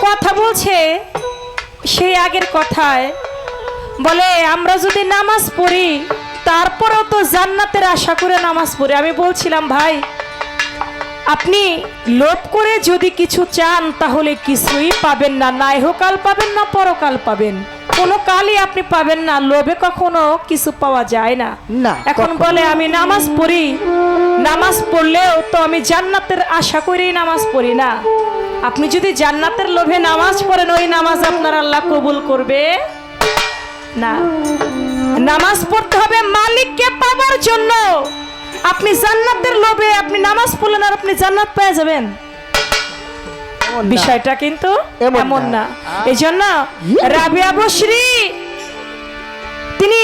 কথা বলছে সেই আগের কথায় বলে আমরা যদি নামাজ পড়ি তারপরেও তো জান্নাতের আশা করে নামাজ পড়ি। আমি বলছিলাম ভাই আপনি লোভ করে যদি কিছু চান তাহলে কিছুই পাবেন না, না ইহকাল পাবেন না পরকাল পাবেন, কোনো কালই আপনি পাবেন না। লোভে কখনো কিছু পাওয়া যায় না। এখন বলে আমি নামাজ পড়ি, নামাজ পড়লেও তো আমি জান্নাতের আশা করেই নামাজ পড়ি না। আপনি যদি জান্নাতের লোভে নামাজ পড়েন ওই নামাজ আপনার আল্লাহ কবুল করবে না। নামাজ পড়তে হবে মালিককে পাওয়ার জন্য। আপনি জান্নাতের লোভে আপনি নামাজ পড়লেন আর আপনি জান্নাত পেয়ে যাবেন, বিষয়টা কিন্তু এমন না। এই জন্য রাবিয়া বসরি তিনি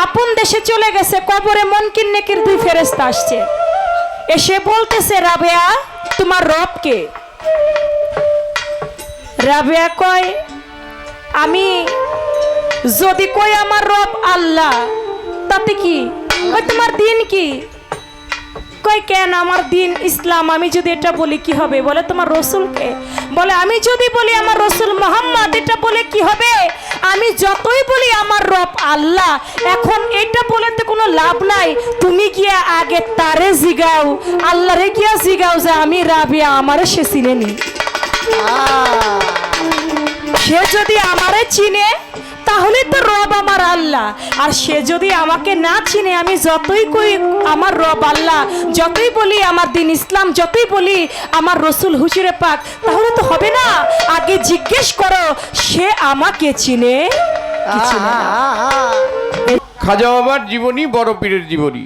আপন দেশে চলে গেছে, কবরে মুনকির নেকির দুই ফেরেশতা আসছে, এসে বলতেছে রাবিয়া তোমার রব কে? রাবিয়া কয় আমি যদি কই আমার রব আল্লাহ তাতে কি? কই তোমার দিন কি? কই কেন আমার দিন ইসলাম। আমি যদি এটা বলি কি হবে? বলে তোমার রসুলকে। বলে আমি যদি বলি আমার রসুল মোহাম্মদ এটা বলে কি হবে? আমি যতই বলি আমার রব আল্লাহ, এখন এটা বলে তো কোনো লাভ নাই। তুমি গিয়া আগে তারে জিগাও, আল্লাহরে গিয়া জিগাও যে আমি রাবিয়া আমারে সে চিনে নি। সে যদি আমারে চিনে তাহলে তো রব আমার আল্লাহ, আর সে যদি আমাকে না চিনে আমি যতই কই আমার রব আল্লাহ, যতই বলি আমার দিন ইসলাম, যতই বলি আমার রসুল হুজুরে পাক, তাহলে তো হবে না। আগে জিজ্ঞেস করো সে আমাকে চিনে কি চিনে না। খাজা বাবার জীবনী, বড় পীরের জীবনী।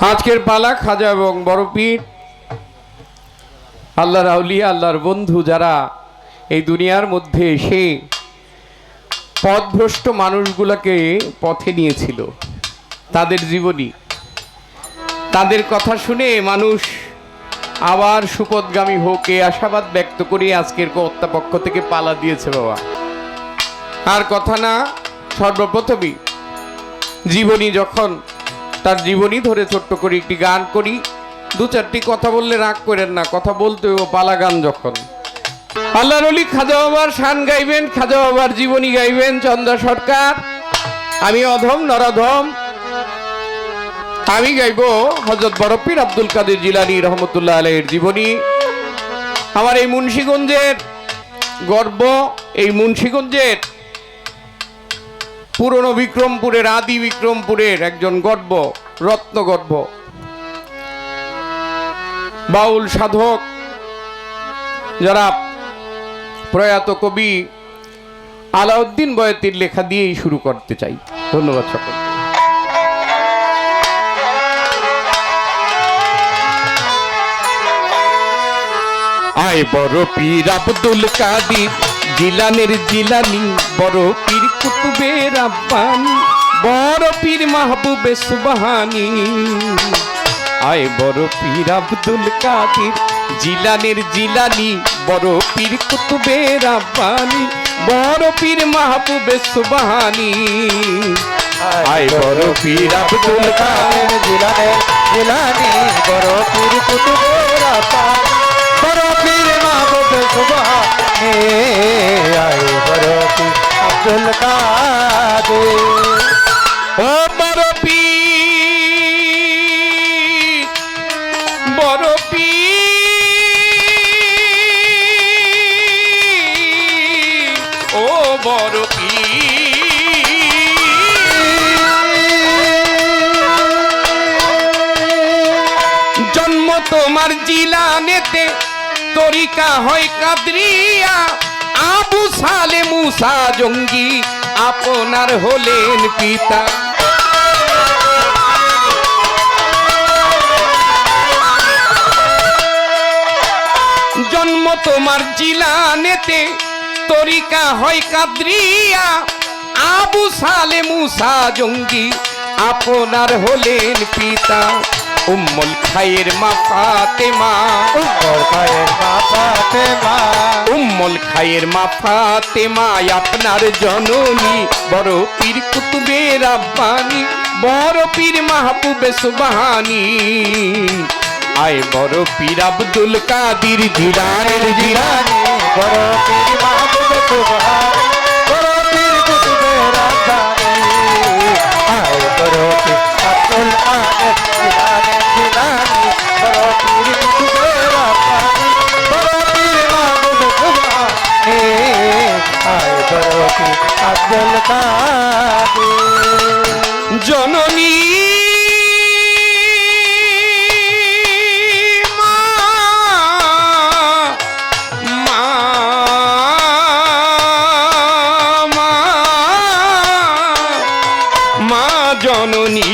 আজকের পালা খাজা এবং বড় পীর, আল্লাহর আউলিয়া, আল্লাহর বন্ধু যারা এই দুনিয়ার মধ্যে এসে পথভ্রষ্ট মানুষগুলোকে পথে নিয়েছিল, তাদের জীবনী, তাদের কথা শুনে মানুষ আবার সুপথগামী হোক এ আশাবাদ ব্যক্ত করে আজকের কর্তাপক্ষ থেকে পালা দিয়েছে বাবা। আর কথা না, সর্বপ্রথমই জীবনী, যখন তার জীবনী ধরে ছোট্ট করে একটি গান করি। দু চারটি কথা বললে রাগ করেন না, কথা বলতে ও পালা গান। যখন আল্লাহর ওলি খাজা বাবার শান গাইবেন, খাজা বাবার জীবনী গাইবেন চন্দা সরকার, আমি অধম নরাধম, আমি গাইব হযরত বড় পীর আব্দুল কাদের জিলানী রহমতুল্লাহ আলাইহির জীবনী। আমার এই মুন্সিগঞ্জের গর্ব, এই মুন্সিগঞ্জের পুরনো বিক্রমপুরের, আদি বিক্রমপুরের একজন গর্ব, রত্নগর্ভ বাউল সাধক, যারা প্রয়াত কবি আলাউদ্দিন বয়াতির লেখা দিয়েই শুরু করতে চাই। ধন্যবাদ সকল। আয় বড় পীর আব্দুল কাদের জিলানের জিলানি, বড় পীর কুতুবে রাব্বানি, বড় পীর মাহবুবে সুবহানি। আয় বড় পীর আব্দুল কাদের জিলানের জিলানি, বড় পীর কুতুবে রাব্বানি, বড় পীর মাহবুবে সুবহানি। আয় বড় পীর আব্দুল কাদের জিলানের জিলানি, বড় পীর কুতুবে রাব্বানি, বড় পীর মাহবুবে সুবহানি। আয় বড় পীর আব্দুল কাদের, ও বড় পীর, বড় পীর, ও বড় পীর। জন্ম তোমার জিলানেতে, তরিকা হয় কাদরিয়া, আবু সালে মুসা জঙ্গি আপনার হলেন পিতা। জন্ম তোমার জিলানেতে, তরিকা হয় কাদরিয়া, আবু সালে মুসা জঙ্গি আপনার হলেন পিতা। উম্মুল খায়ের মা ফাতেমা, উম্মুল খায়ের মা ফাতেমা, উম্মুল খায়ের মা ফাতেমা আপনার জননী, বড় পীর কুতুবে রাব্বানি, বড় পীর মাহবুবে সুবহানি। আয় বড় পীর আব্দুল কাদের জিলানের জিলানি, বড় পীর মাহবুব সুবহানী বড় পীর কুতুবে রাব্বানী আয় বড় পীর আব্দুল কাদের জিলানী জিলানী বড় পীর কুতুবে রাব্বানী বড় পীর মাহবুব সুবহানী আয় বড় পীর আব্দুল কাদের জননী মা মা মা মা জননী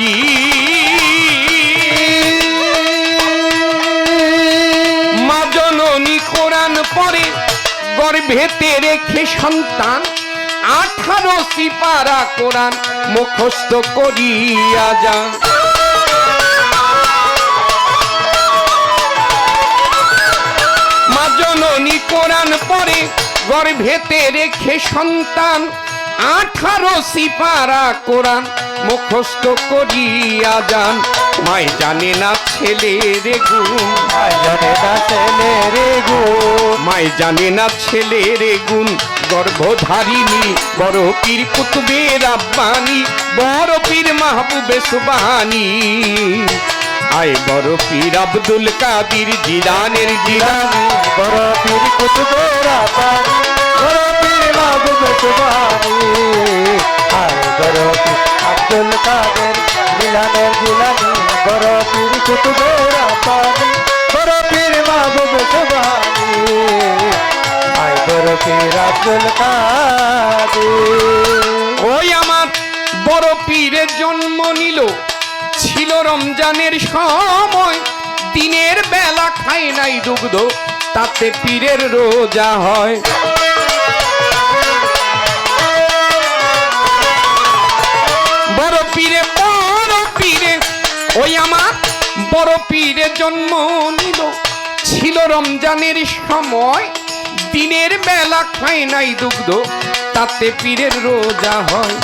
মা জননী কোরআন পড়ে গর্ভেতে রেখে সন্তান 18 সিপারা কোরআন মুখস্থ করিয়া যান মা জননী কোরআন পড়ে গর্ভেতে রেখে সন্তান 18 সিপারা কোরআন মুখস্থ করিয়া যান মাই জানে না ছেলের গুণ মাই জানে না ছেলের গুণ মাই জানে না ছেলের গুণ গর্ভধারিণী বড় পীর কুতুবে রাব্বানী বড় পীর মাহবুবে সুবহানী আয় বড় পীর আব্দুল কাদের জিলানের জিলানী বড় পীর কুতুবে রাব্বানী বড় পীর মাহবুব সুবহানী আয় বড় পীর আব্দুল কাদের জিলানের জিলানী বড় পীর কুতুবে রাব্বানী বড় পীর মাহবুব সুবহানী আয় বড় পীর আব্দুল কাদের ওই আমার বড় পীরের জন্ম নিল ছিল রমজানের সময় দিনের বেলা খায় নাই দুগ্ধ তাতে পীরের রোজা হয় বড় পীরে ওই আমার বড় পীরের জন্ম নিল ছিল রমজানের সময় দিনের বেলা খায় নাই দুগ্ধ তাতে পীরের রোজা হয়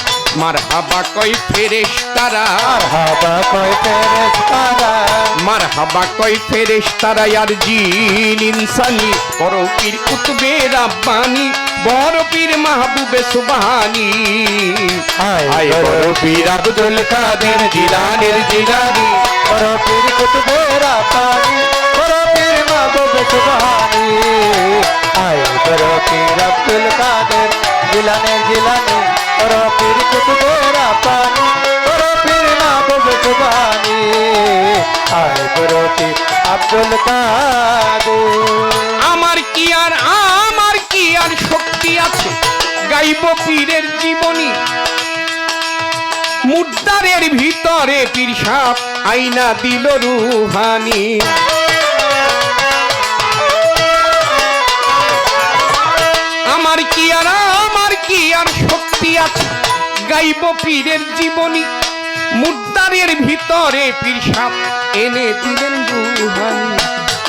মারহাবা কয় ফেরেশতারা মারহাবা কয় ফেরেশতারা মারহাবা কয় ফেরেশতারা আর জিন ইনসানি বড় পীর কুতুবে রাব্বানী বড় পীর মাহবুবে সুবহানী আয় বড় পীর আব্দুল কাদের জিলানের জিলানী বড় পীর কুতুবে রাব্বানী বড় পীর মাহবুব সুবহানী আয় বড় পীর আব্দুল কাদের জিলানের জিলানী বড় পীর কুতুবে রাব্বানী বড় পীর মাহবুব সুবহানী আয় বড় পীর আব্দুল কাদের আমার কি আর শক্তি আছে গাইব পীরের জীবনী মুদ্দারের ভিতরে পীর সাপ আইনা দিল রুহানি আমার কি আর শক্তি আছে গাইব পীরের জীবনী মুদ্দারের ভিতরে পীর সাপ এনে দিলেন রুহানি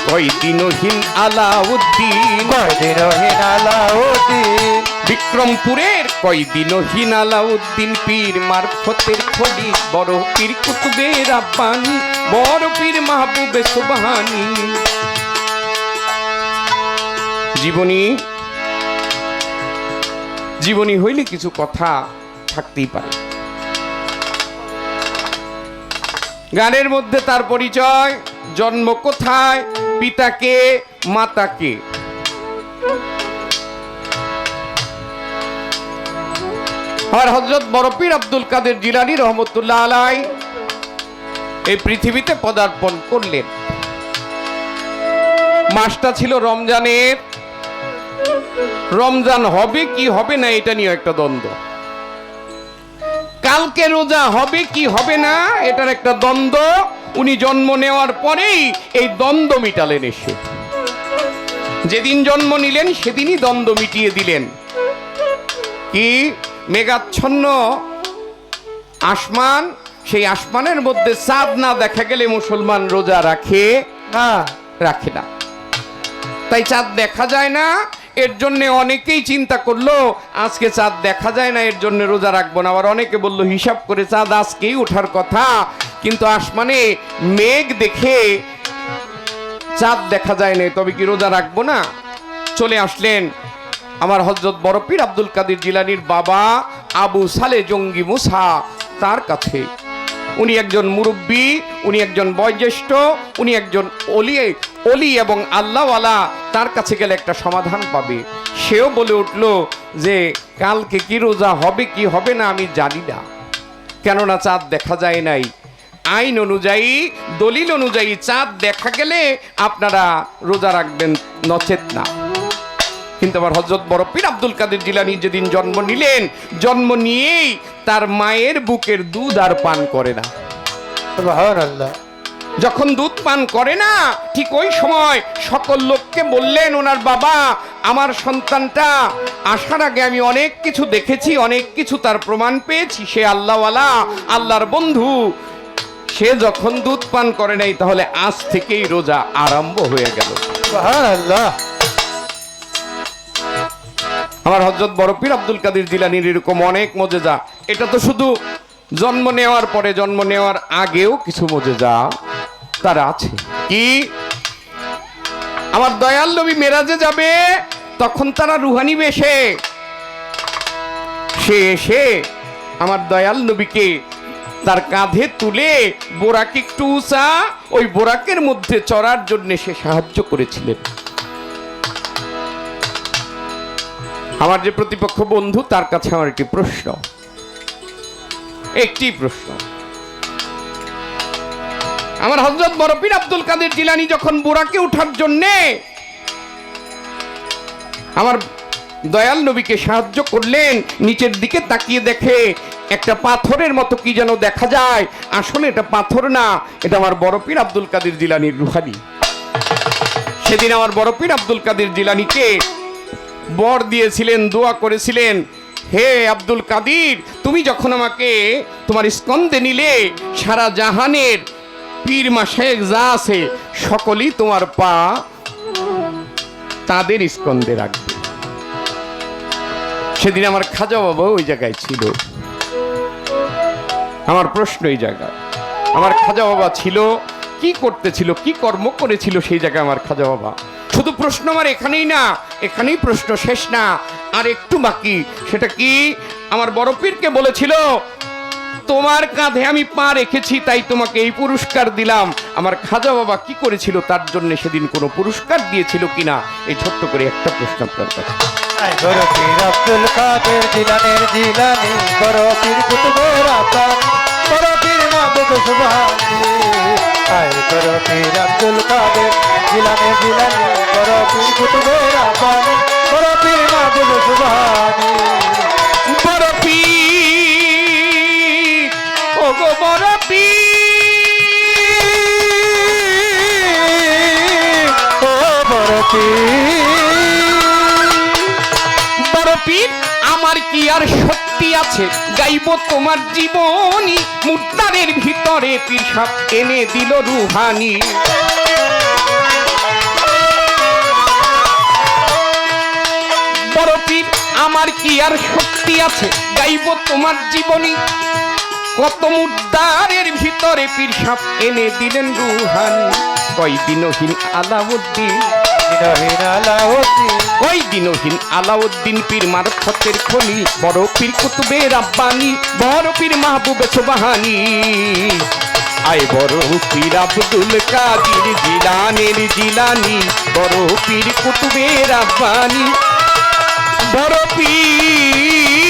কয়দিনহীন আলাউদ্দিন কয়দিনহীন আলাউদ্দিন বিক্রমপুরের কয়দিনহীন আলাউদ্দিন পীর মারফতের খলি বড় পীর কুতুবে রাব্বানী বড় পীর মাহবুবে সুবহানী জীবনী হইলে কিছু কথা থাকতেই পারে গানের মধ্যে তার পরিচয় জন্ম কোথায় পিতাকে মাতাকে আর হযরত বড় পীর আব্দুল কাদের জিলানী রহমতুল্লাহ আলাইহি এই পৃথিবীতে পদার্পণ করলেন মাসটা ছিল রমজানের রমজান হবে কি হবে না এটা নিয়ে একটা দ্বন্দ্ব কালকে রোজা হবে কি হবে না এটার একটা দ্বন্দ্ব উনি জন্ম নেওয়ার পরেই এই দ্বন্দ্ব মিটালেন এসে যেদিন জন্ম নিলেন সেদিনই দ্বন্দ্ব মিটিয়ে দিলেন কি মেঘাচ্ছন্ন আসমান সেই আসমানের মধ্যে চাঁদ না দেখা গেলে মুসলমান রোজা রাখে না তাই চাঁদ দেখা যায় না এর জন্য অনেকেই চিন্তা করলো আজকে চাঁদ দেখা যায় না এর জন্য রোজা রাখবো না আবার অনেকে বললো হিসাব করে চাঁদ আজকেই ওঠার কথা কিন্তু আসমানে মেঘ দেখে চাঁদ দেখা যায় না তবে কি রোজা রাখবো না চলে আসলেন আমার হযরত বড় পীর আব্দুল কাদের জিলানীর বাবা আবু সালে জঙ্গি মুসা তার কাছে। উনি একজন মুরব্বী, উনি একজন বয়োজ্যেষ্ঠ, উনি একজন অলি এবং আল্লাহওয়ালা, তার কাছে গেলে একটা সমাধান পাবে। সেও বলে উঠল যে কালকে কি রোজা হবে কি হবে না আমি জানি না, কেননা চাঁদ দেখা যায় নাই। আইন অনুযায়ী, দলিল অনুযায়ী চাঁদ দেখা গেলে আপনারা রোজা রাখবেন, নচেত না। কিন্তু আবার হযরত বড় পীর আব্দুল কাদের জিলানী যেদিন জন্ম নিলেন, জন্ম নিয়েই তার মায়ের বুকের দুধ আর পান করে না। সুবহানাল্লাহ। যখন দুধ পান করে না, ঠিক ওই সময় সকল লোককে বললেন ওনার বাবা, আমার সন্তানটা আসার আগে আমি অনেক কিছু দেখেছি, অনেক কিছু তার প্রমাণ পেয়েছি, সে আল্লাহওয়ালা, আল্লাহর বন্ধু। সে যখন দুধ পান করে নাই, তাহলে আজ থেকেই রোজা আরম্ভ হয়ে গেল। সুবহানাল্লাহ। আমার হযরত বড় পীর আব্দুল কাদের জিলানীর এরকম অনেক মজেজা। এটা তো শুধু জন্ম নেওয়ার পরে, জন্ম নেওয়ার আগেও কিছু মজেজা তার আছে। কি? আমার দয়াল নবী মেরাজে যাবে, তখন তারা রুহানি বেশে সে এসে আমার দয়াল নবীকে তার কাঁধে তুলে বোরাক একটু উঁচা, ওই বোরাকের মধ্যে চড়ার জন্য সে সাহায্য করেছিলেন। আমার যে প্রতিপক্ষ বন্ধু, তার কাছে আমার একটি প্রশ্ন, আমার হযরত বড় পীর আব্দুল কাদের জিলানী যখন বোরাকে ওঠার জন্যে আমার দয়াল নবীকে সাহায্য করলেন, নিচের দিকে তাকিয়ে দেখে একটা পাথরের মতো কি যেন দেখা যায়। আসলে এটা পাথর না, এটা আমার বড় পীর আব্দুল কাদের জিলানীর রুহানি। সেদিন আমার বড় পীর আব্দুল কাদের জিলানীকে বর দিয়েছিলেন, দোয়া করেছিলেন, হে আব্দুল কাদির, তুমি যখন আমাকে তোমার স্কন্ধে নিলে, সারা জাহানের পীর মাশায়েখ যা আছে সকলেই তোমার পা তাদের স্কন্ধে রাখবে। সেদিন আমার খাজা বাবা ওই জায়গায় ছিল। আমার প্রশ্ন এই জায়গায়, আমার খাজা বাবা ছিল, কি করতেছিল, কি কর্ম করেছিল সেই জায়গায় আমার খাজা বাবা? শুধু প্রশ্ন আমার এখানেই না, এখানেই প্রশ্ন শেষ না, আর একটু বাকি। সেটা কি? আমার বড় পীরকে বলেছিল, তোমার কাঁধে আমি পা রেখেছি, তাই তোমাকে এই পুরস্কার দিলাম। আমার খাজা বাবা কি করেছিল, তার জন্য সেদিন কোনো পুরস্কার দিয়েছিল কিনা, এই ছোট্ট করে একটা প্রশ্ন আপনার কাছে। বড় পীর আব্দুল কাদের জিলানীর জিলানী, বড় পীর কুতুবের আপানি, বড় পীর মাহবুব সুবহানী। আয় বড় পীর আব্দুল কাদের জিলানীর জিলানী, বড় পীর কুতুবের আপানি, বড় পীর মাহবুব সুবহানী। বড় পীর, ও গো বড় পীর, ও বড় পীর, বড় পীর, আমার কি আর শক্তি আছে গাইব তোমার জীবনী? মুদ্রারের ভিতরে পীর সাপ এনে দিল রুহানি। বড় পীর, আমার কি আর শক্তি আছে গাইব তোমার জীবনী? কত মুদ্রারের ভিতরে পীর সাপ এনে দিলেন রুহানি। কয়দিনহীন আলাউদ্দিন, দিনহীন আলাউদ্দিন, ওই দিনহীন আলাউদ্দিন পীর মারফতের খনি, বড় পীর কুতুবে রাব্বানি, বড় পীর মাহবুবে সুবহানী। আয় বড় পীর আব্দুল কাদের জিলানীর জিলানী, বড় পীর কুতুবে রাব্বানি, বড় পীর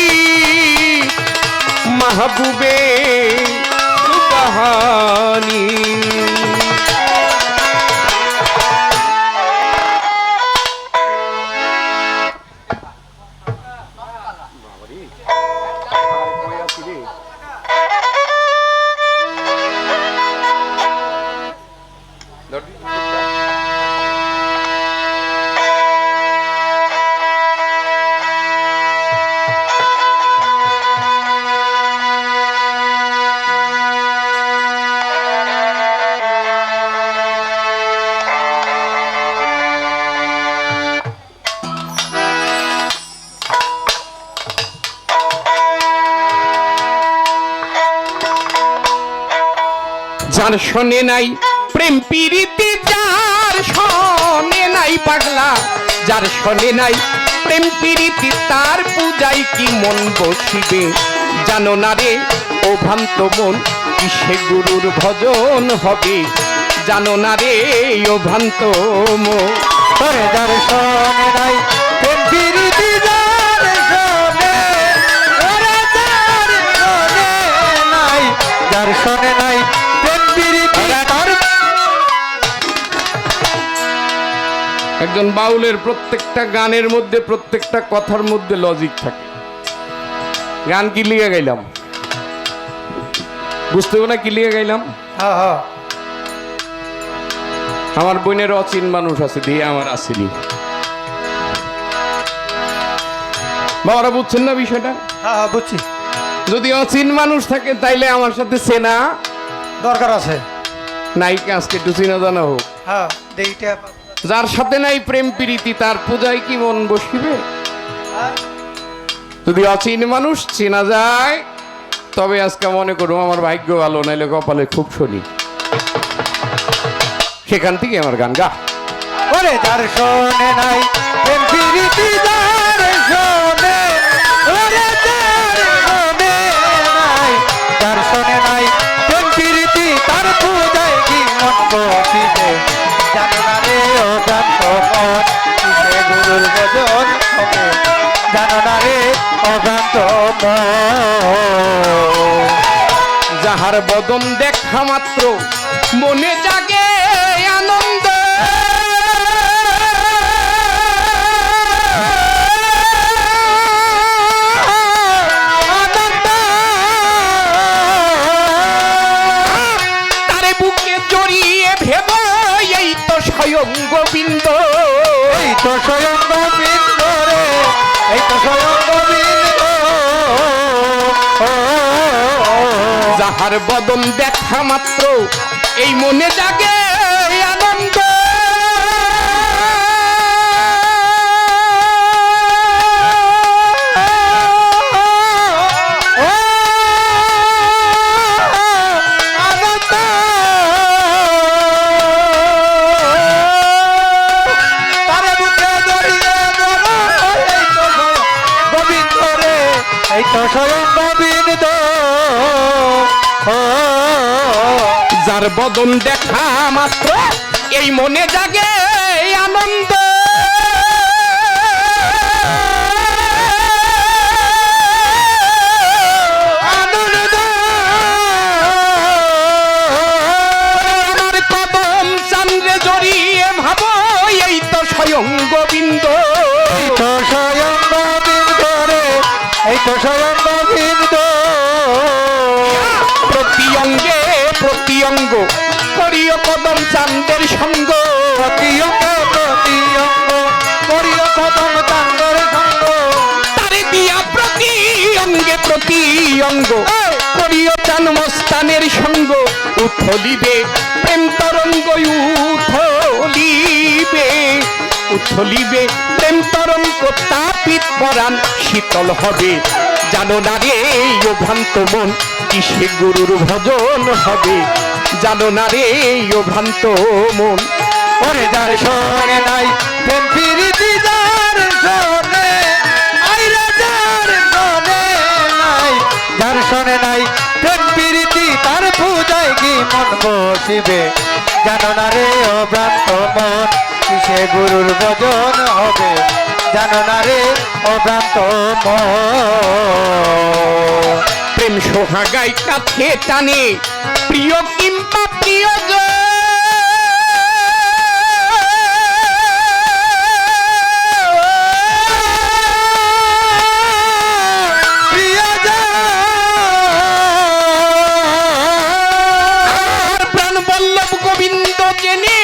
মাহবুবে সুবহানী। যার শোনে নাই প্রেম প্রীতি, যার শোনে নাই পাগলা যার শোনে নাই প্রেম প্রীতি তার পূজায় কি মন বসিবে জানো না রে ও ভ্রান্ত মন কিসে গুরুর ভজন হবে জানো না রে ও ভ্রান্ত মন ওরে যার শোনে নাই প্রেম প্রীতি যার শোনে ওরে যার শোনে নাই যার শোনে নাই প্রেম প্রীতি তার একজন বাউলের প্রত্যেকটা গানের মধ্যে প্রত্যেকটা কথার মধ্যে লজিক থাকে গান কি লিয়ে গাইলাম বুঝতে হবে না কি লিয়ে গাইলাম হ্যাঁ হ্যাঁ আমার বোনের অচিন মানুষ আছে দিয়ে আমার আসেনি বাবারা বুঝছেন না বিষয়টা হ্যাঁ হ্যাঁ বুঝছি যদি অচিন মানুষ থাকে তাইলে আমার সাথে চেনা দরকার আছে নায়িকা আজকে একটু চেনা জানা হোক হ্যাঁ এইটা যার সাথে নাই প্রেম প্রীতি তার পূজায় কি মন বসিবে যদি অচিন মানুষ চেনা যায় তবে আজকে মনে করো আমার ভাগ্য ভালো নাইলে কপালে খুব শনি সেখান থেকে আমার গান গা ওরে যার শোনে নাই প্রেম প্রীতি যার শোনে ওরে যার শোনে নাই যার শোনে নাই প্রেম প্রীতি তার পূজায় কি মন বসিবে জানো না রে ও ভ্রান্ত মন কিসে গুরুর ভজন হবে জানো না রে ও ভ্রান্ত মন যাহার বদন দেখা মাত্র মনে জাগে আনন্দ তারে বুকে জড়িয়ে ভেব এই তো স্বয়ং গোবিন্দ এই তো স্বয়ং গোবিন্দ রে এই তো স্বয়ং গোবিন্দ যাহার বদন দেখা মাত্র এই মনে জাগে আনন্দ আনন্দ তারে বুকে জড়িয়ে ধরো গোবিন্দ রে এই তো স্বয়ং গোবিন্দ যার বদন দেখা মাত্র এই মনে জাগে আনন্দ আনন্দ আমার কদম চান্দ্রে জড়িয়ে ভাবো এই তো স্বয়ং গোবিন্দ এই তো স্বয়ং গোবিন্দ রে এই তো স্বয়ং গোবিন্দ প্রতি অঙ্গে প্রতি অঙ্গ করিও কদম চান্দের সঙ্গ প্রতি অঙ্গ করিও কদম চান্দের সঙ্গ তারে দিয়া প্রতি অঙ্গে প্রতি অঙ্গ করিও চান মস্তানের সঙ্গ উথলিবে প্রেম তরঙ্গ উথলিবে উথলিবে প্রেম তরঙ্গ তাপিত পরাণ শীতল হবে জানো না রে ও ভ্রান্ত মন কিসে গুরুর ভজন হবে জানো না রে ও ভ্রান্ত মন ওরে যার শোনে নাই প্রেম প্রীতি যার শোনে আইরে যার শোনে নাই যার শোনে নাই প্রেম প্রীতি তার পূজায় কি মন বসিবে জানো না রে ও ভ্রান্ত মন কিসে গুরুর ভজন হবে জানো না রে ও ভ্রান্ত মন প্রেম সোহাগাই কাছে টানে প্রিয় কিংবা প্রিয় প্রাণ বল্লভ গোবিন্দ জেনে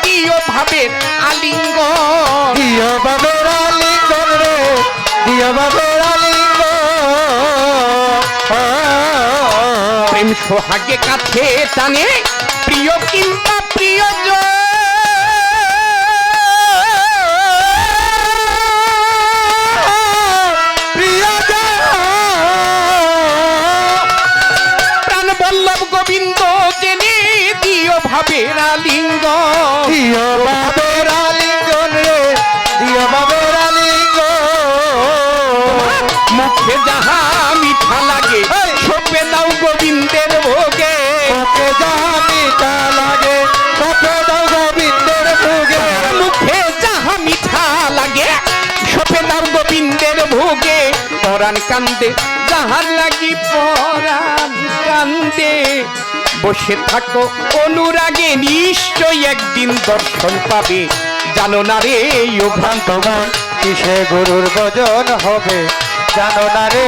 দিও ভাবের আলিঙ্গন দিও বাবের আলিঙ্গন রে দিও বাবের আলিঙ্গন প্রেম সোহাগে কাছে টানে প্রিয় কিংবা প্রিয় প্রাণ বল্লভ গোবিন্দ জেনে দিও ভাবের আলিঙ্গন দিও বাবের আলিঙ্গন রে দিও মুখে যাহা মিঠা লাগে সপে দাও গোবিন্দের ভোগে মুখে যাহা মিঠা লাগে সপে দাও গোবিন্দের ভোগে মুখে যাহা মিঠা লাগে সপে দাও গোবিন্দের ভোগে পরাণ কান্দে যাহার লাগি পরাণ কান্দে বসে থাকো অনুরাগে নিশ্চয় একদিন দর্শন পাবে জানো না রে ও ভ্রান্ত মন কিসে গুরুর ভজন হবে জানো না রে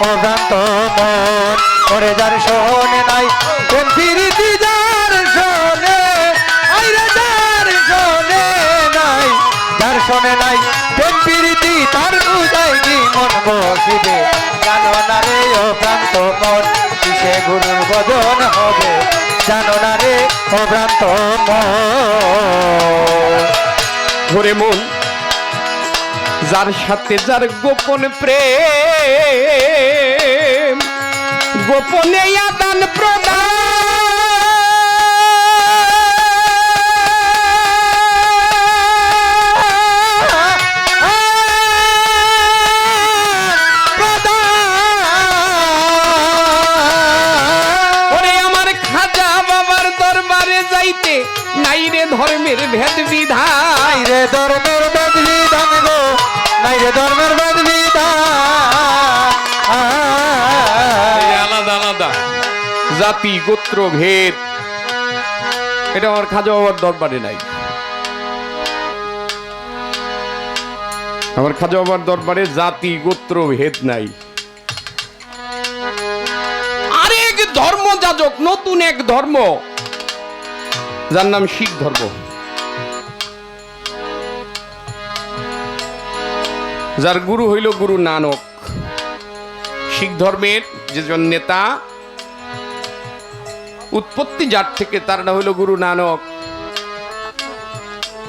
অভ্রান্ত মন ওরে যার শোনে নাই প্রেম প্রীতি যার শোনে আইরে যার শোনে নাই যার শোনে নাই প্রেম প্রীতি তার বুঝাই কি মন বসিবে জানো না রে অভ্রান্ত মন কিসে গুরুর ভজন হবে জানো না রে অভ্রান্ত মন ঘরে মন যার সাথে যার গোপন প্রেম গোপনে আদান ওরে আমার খাজা বাবার দরবারে যাইতে নাই রে ধর্মের ভেদ বিধান নাই রে ধর্মের বেদ বিধান গো নাই রে ধর্মের বেদ বিধান আলাদা আলাদা জাতি গোত্র ভেদ এটা আমার খাজা বাবার দরবারে নাই আমার খাজা বাবার দরবারে জাতি গোত্র ভেদ নাই আরেক ধর্ম যাজক নতুন এক ধর্ম যার নাম শিখ ধর্ম যার গুরু হইল গুরু নানক শিখ ধর্মের যেজন নেতা উৎপত্তি যার থেকে তার নাম হইল গুরু নানক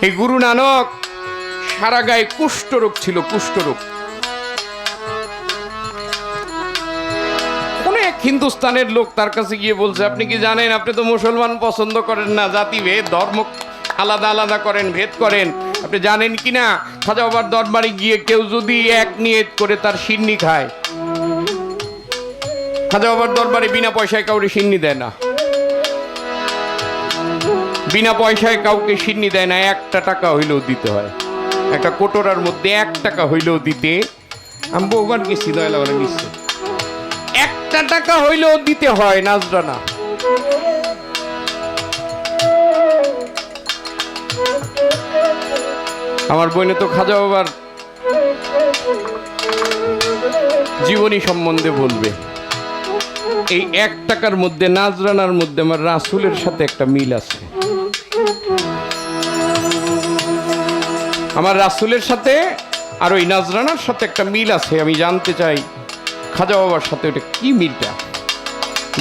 এই গুরু নানক সারা গায়ে কুষ্ঠরোগ ছিল কুষ্ঠরোগ কোন এক হিন্দুস্তানের লোক তার কাছে গিয়ে বলছে আপনি কি জানেন আপনি তো মুসলমান পছন্দ করেন না জাতি ভেদ ধর্ম আলাদা আলাদা করেন ভেদ করেন আপনি জানেন কি না খাজা বাবার দরবারে গিয়ে কেউ যদি এক নিয়ত করে তার সিন্নি খায় খাজা বাবার দরবারে বিনা পয়সায় কাউকে সিন্নি দেয় না বিনা পয়সায় কাউকে সিন্নি দেয় না 1 টাকা হইলেও দিতে হয় একটা কোটরার মধ্যে 1 টাকা হইলেও দিতে আমি বহুবার গেছি দয়ালা বলে নিচ্ছে 1 টাকা হইলেও দিতে হয় নাজরানা আমার বোনে তো খাজা বাবার জীবনী সম্বন্ধে বলবে এই 1 টাকার মধ্যে নাজরানার মধ্যে আমার রাসূলের সাথে একটা মিল আছে আমার রাসূলের সাথে আর ওই নাজরানার সাথে একটা মিল আছে আমি জানতে চাই খাজা বাবার সাথে ওটা কি মিলটা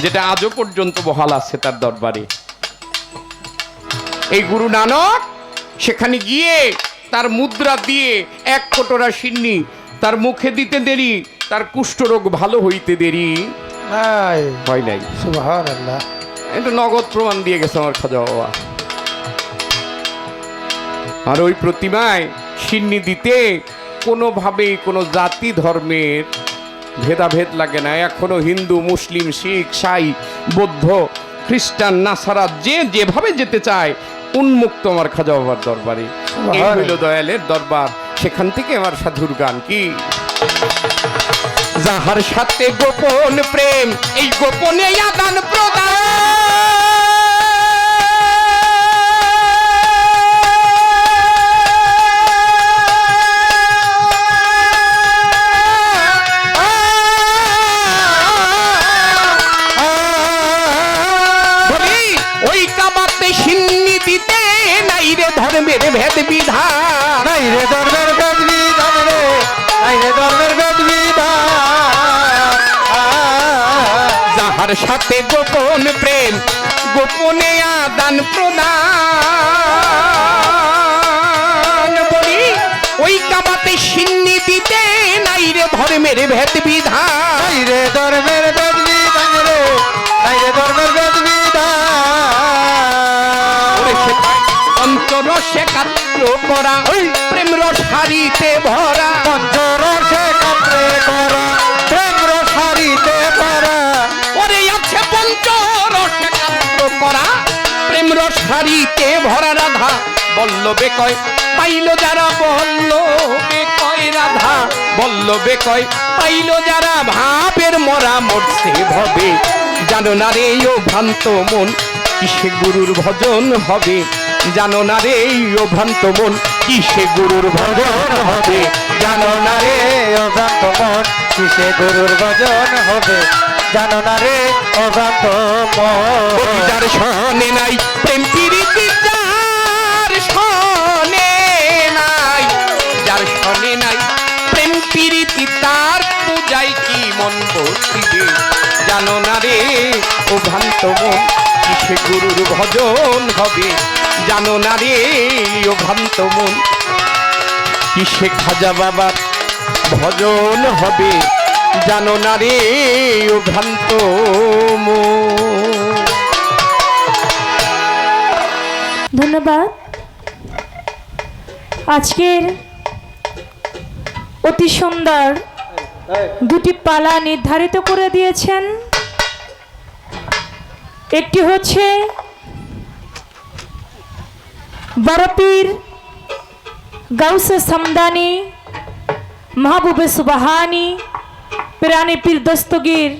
যেটা আজও পর্যন্ত বহাল আছে তার দরবারে এই গুরু নানক সেখানে গিয়ে তার মুদ্রা দিয়ে 1 কোটরা সিন্নি তার মুখে দিতে দেরি তার কুষ্ঠরোগ ভালো হইতে দেরি নাই হয় নাই সুবহানাল্লাহ এটা নগদ প্রমাণ দিয়ে গেছে আমার খাজা বাবা আর ওই প্রতিমায় সিন্নি দিতে কোনোভাবেই কোনো জাতি ধর্মের ভেদাভেদ লাগে না এখনো হিন্দু মুসলিম শিখ সাই বৌদ্ধ খ্রিস্টান নাসারা যে যেভাবে যেতে চায় উন্মুক্ত আমার খাজা বাবার দরবারে এই হইল দয়ালের দরবার সেখান থেকে আমার সাধুর গান কি যাহার সাথে গোপন প্রেম এই গোপনে আদান প্রদান ওই কাবাতে সিন্নি দিতে নাই রে ধর্মের ভেদ বিধান নাই রে ধর্মের বেদ বিধান রে নাই রে ধর্মের বেদ বিধান যাহার সাথে গোপন প্রেম গোপনে আদান প্রদান বলি ওই কাবাতে সিন্নি দিতে নাই রে ধর্মের ভেদ বিধান নাই রে ধর্মের বেদ বিধান রে নাই রে ধর্মের বেদ বিধান অন্তরসে কাত্র করা প্রেম রস হারিতে ভরা পঞ্চরসে কাত্রে করা বল্লবে কয় পাইল যারা, বল্লবে কয় রাধা বল্লবে কয় পাইল যারা, ভাবের মরা মরছে ভবে। জানো না রে ও ভ্রান্ত মন কিসে গুরুর ভজন হবে, জানো না রে ও ভ্রান্ত মন কিসে গুরুর ভজন হবে, জানো না রে ও ভ্রান্ত মন কিসে গুরুর ভজন হবে, জানো না রে ও ভ্রান্ত মন। যার শোনে নাই প্রেম প্রীতি, যার শোনে নাই, যার শোনে নাই প্রেম প্রীতি, তার পূজাই কি মন বসিবে, জানো না রে ও ভ্রান্ত মন কিসে গুরুর ভজন হবে, জানো না রে ও ভ্রান্ত মন কিসে খাজা বাবার ভজন হবে, জানো না রে ও ভ্রান্ত মন। ধন্যবাদ। আজকের অতি সুন্দর দুটি পালা নির্ধারিত করে দিয়েছেন। একটি হচ্ছে বড়পীর গাউসে সামদানি মাহবুবে সুবাহানি পিরানি পীর দস্তগীর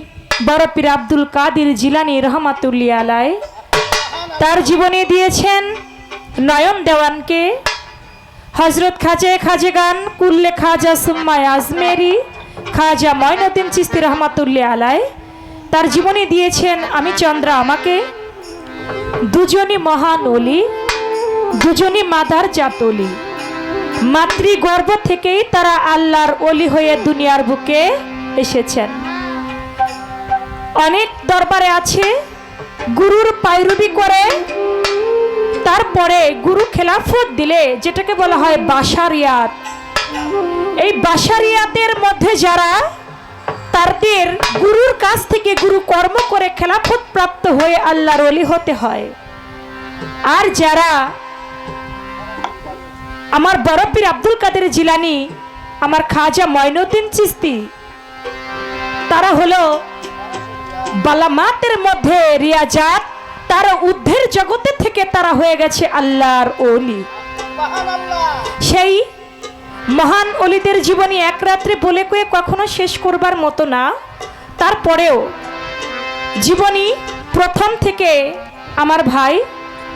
বড়পীর আব্দুল কাদের জিলানী রহমাতুল্লাহ আলাই, তার জীবনী দিয়েছেন নয়ন দেওয়ানকে। হজরত খাজেগান কুল্লে খাজা সুম্মায় আজমেরি খাজা মঈনুদ্দিন চিশতি রহমাতুল্লাহ আলাই, তার জীবনী দিয়েছেন আমি চন্দ্রা আমাকে। দুজনই মহান অলি, দুজনই মাদার জাতলি, মাতৃগর্ভ থেকেই তারা আল্লাহর অলি হয়ে দুনিয়ার বুকে এসেছেন। অনেক দরবারে আছে গুরুর পায়রবি করে তারপরে গুরু খেলাফত দিলে যেটাকে বলা হয় বাশারিয়াত। এই বাশারিয়াতের মধ্যে যারা তাদের গুরুর কাছ থেকে গুরু কর্ম করে খেলাফত প্রাপ্ত হয়ে আল্লাহর ওলি হতে হয়। আর যারা আমার বড়পীর আব্দুল কাদের জিলানী, আমার খাজা মঈনুদ্দিন চিশতি, তারা হলো বালামাতের মধ্যে রিয়াজাত, তারা ঊর্ধ্বের জগতে থেকে তারা হয়ে গেছে আল্লাহর ওলি। সেই মহান অলিদের জীবনী এক রাত্রে বলে কয়ে কখনো শেষ করবার মতো না। তারপরেও জীবনী প্রথম থেকে আমার ভাই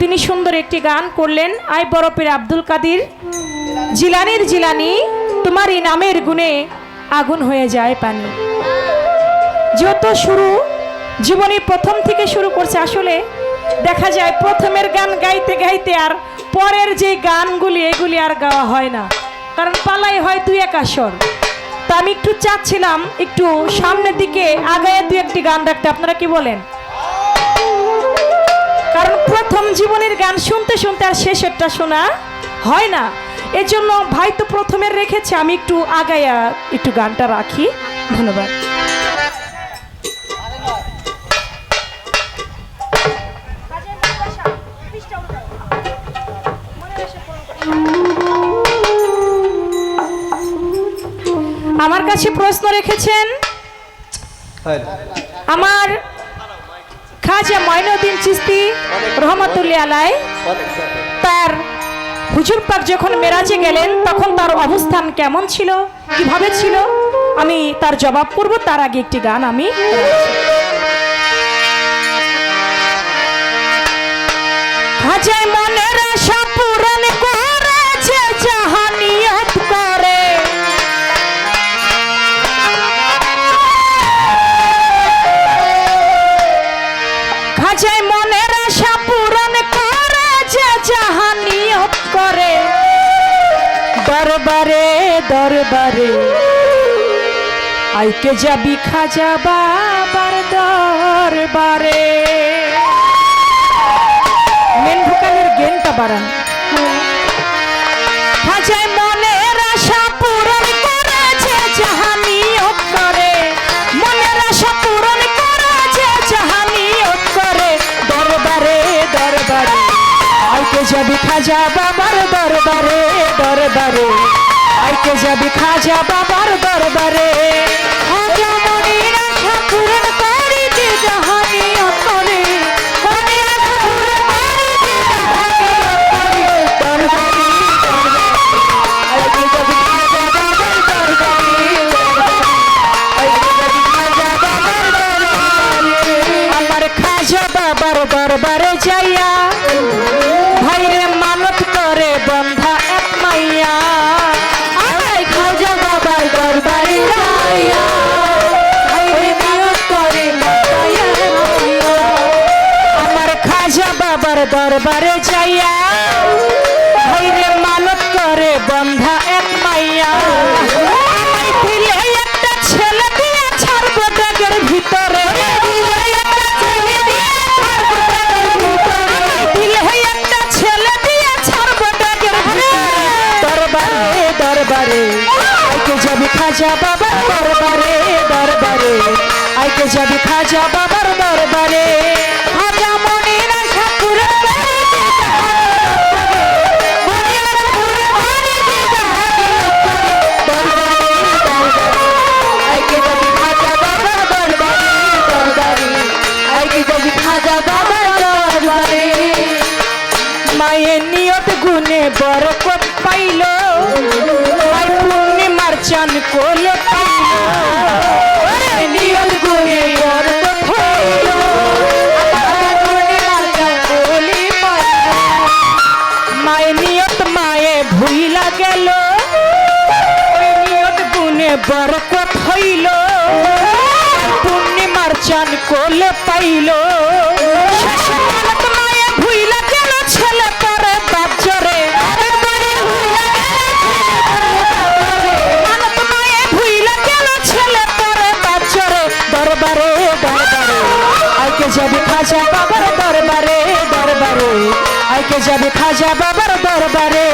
তিনি সুন্দর একটি গান করলেন, আই বড়পীর আব্দুল কাদের জিলানীর জিলানী তোমার এই নামের গুণে আগুন হয়ে যায় পানি। যত শুরু জীবনী প্রথম থেকে শুরু করছে, আসলে দেখা যায় প্রথমের গান গাইতে গাইতে আর পরের যে গানগুলি এগুলি আর গাওয়া হয় না, কারণ পালাই হয় দুই এক আসর। তা আমি একটু চাচ্ছিলাম একটু সামনের দিকে আগায় দুই একটি গান রাখতে, আপনারা কি বলেন? কারণ প্রথম জীবনের গান শুনতে শুনতে আর শেষেরটা শোনা হয় না, এজন্য ভাই তো প্রথমের রেখেছে, আমি একটু আগায়া একটু গানটা রাখি। ধন্যবাদ। আমার কাছে প্রশ্ন রেখেছেন আমার খাজা মঈনুদ্দিন চিশতি রহমাতুল্লাহ আলাই, তার হুজুর পাক যখন মেরাজে গেলেন তখন তার অবস্থান কেমন ছিল, কিভাবে ছিল, আমি তার জবাব করব। তার আগে একটি গান আমি খাজায় মনের আশা পূরণ করেছে যাহা নিয়ত করে, খাজায় মনের আশা পূরণ করেছে যাহা নিয়ত করে, দরবারে দরবারে আইকে যাবি খাজা বাবার দরবারে। মেন ভোকালের গেনটা বাড়ান। খাজায় মনের আশা পূরণ করেছে যাহা নিয়ত করে, মনের আশা পূরণ করেছে যাহা নিয়ত করে, দরবারে দরবারে আইকে যাবি খাজা বাবার দরবারে, দরবারে আইকে যাবি খাজা বাবার দরবারে। খাজা মনের আশা পূরণ করেছে যাহা নিয়ত করে, মনের আশা পূরণ করেছে যাহা নিয়ত করে, দরবারে দরবারে যাইয়া ভাইরে মানত করে বন্ধা এক মাইয়া আমায় দিলে একটা ছেলে দিয়ে ছাড়বো ব্যাগের ভিতরে আমায় দিলে একটা ছেলে দিয়ে ছাড়বো ব্যাগের ভিতরে দরবারে দরবারে আইকে যাবি খাজা বাবার দরবারে দরবারে আইকে যাবি খাজা বাবার দরবারে খাজা মনির আশা পুরে মায়ের নিয়ত গুনে বরকত পাইল মাই পূর্ণিমার চান কোলে পাইল নিয়ত গুনে বরকত পাইল পূর্ণিমার চান কোলে পাইল মায়ের নিয়ত মায়ে ভুইলা গেল ওই নিয়ত গুনে বরকত হইল পূর্ণিমার চান কোলে পাইল যাবে খাজা বাবার দরবারে দরবারে আইকে যাবে খাজা বাবার দরবারে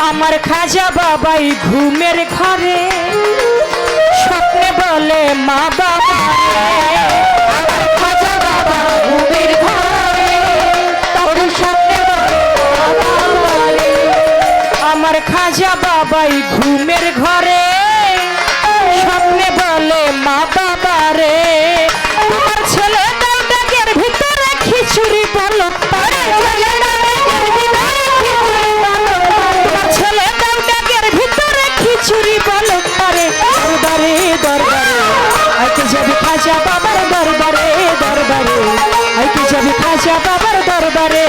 আমার খাজা বাবাই ঘুমের ঘরে স্বপ্নে বলে মা বাবা আমার খাজা বাবা ঘুমের ঘরে তখন স্বপ্নে বলে আমার খাজা বাবাই ঘুমের ঘরে স্বপ্নে বলে মা বাবা রে তোমার ছেলে ব্যাগের ভিতরে খিচুড়ি বলো তোমার ছেলে ব্যাগের ভিতরে খিচুড়ি বলো দরবারে দরবারে আইকে যাবি খাজা বাবার দরবারে দরবারে আইকে যাবি খাজা বাবার দরবারে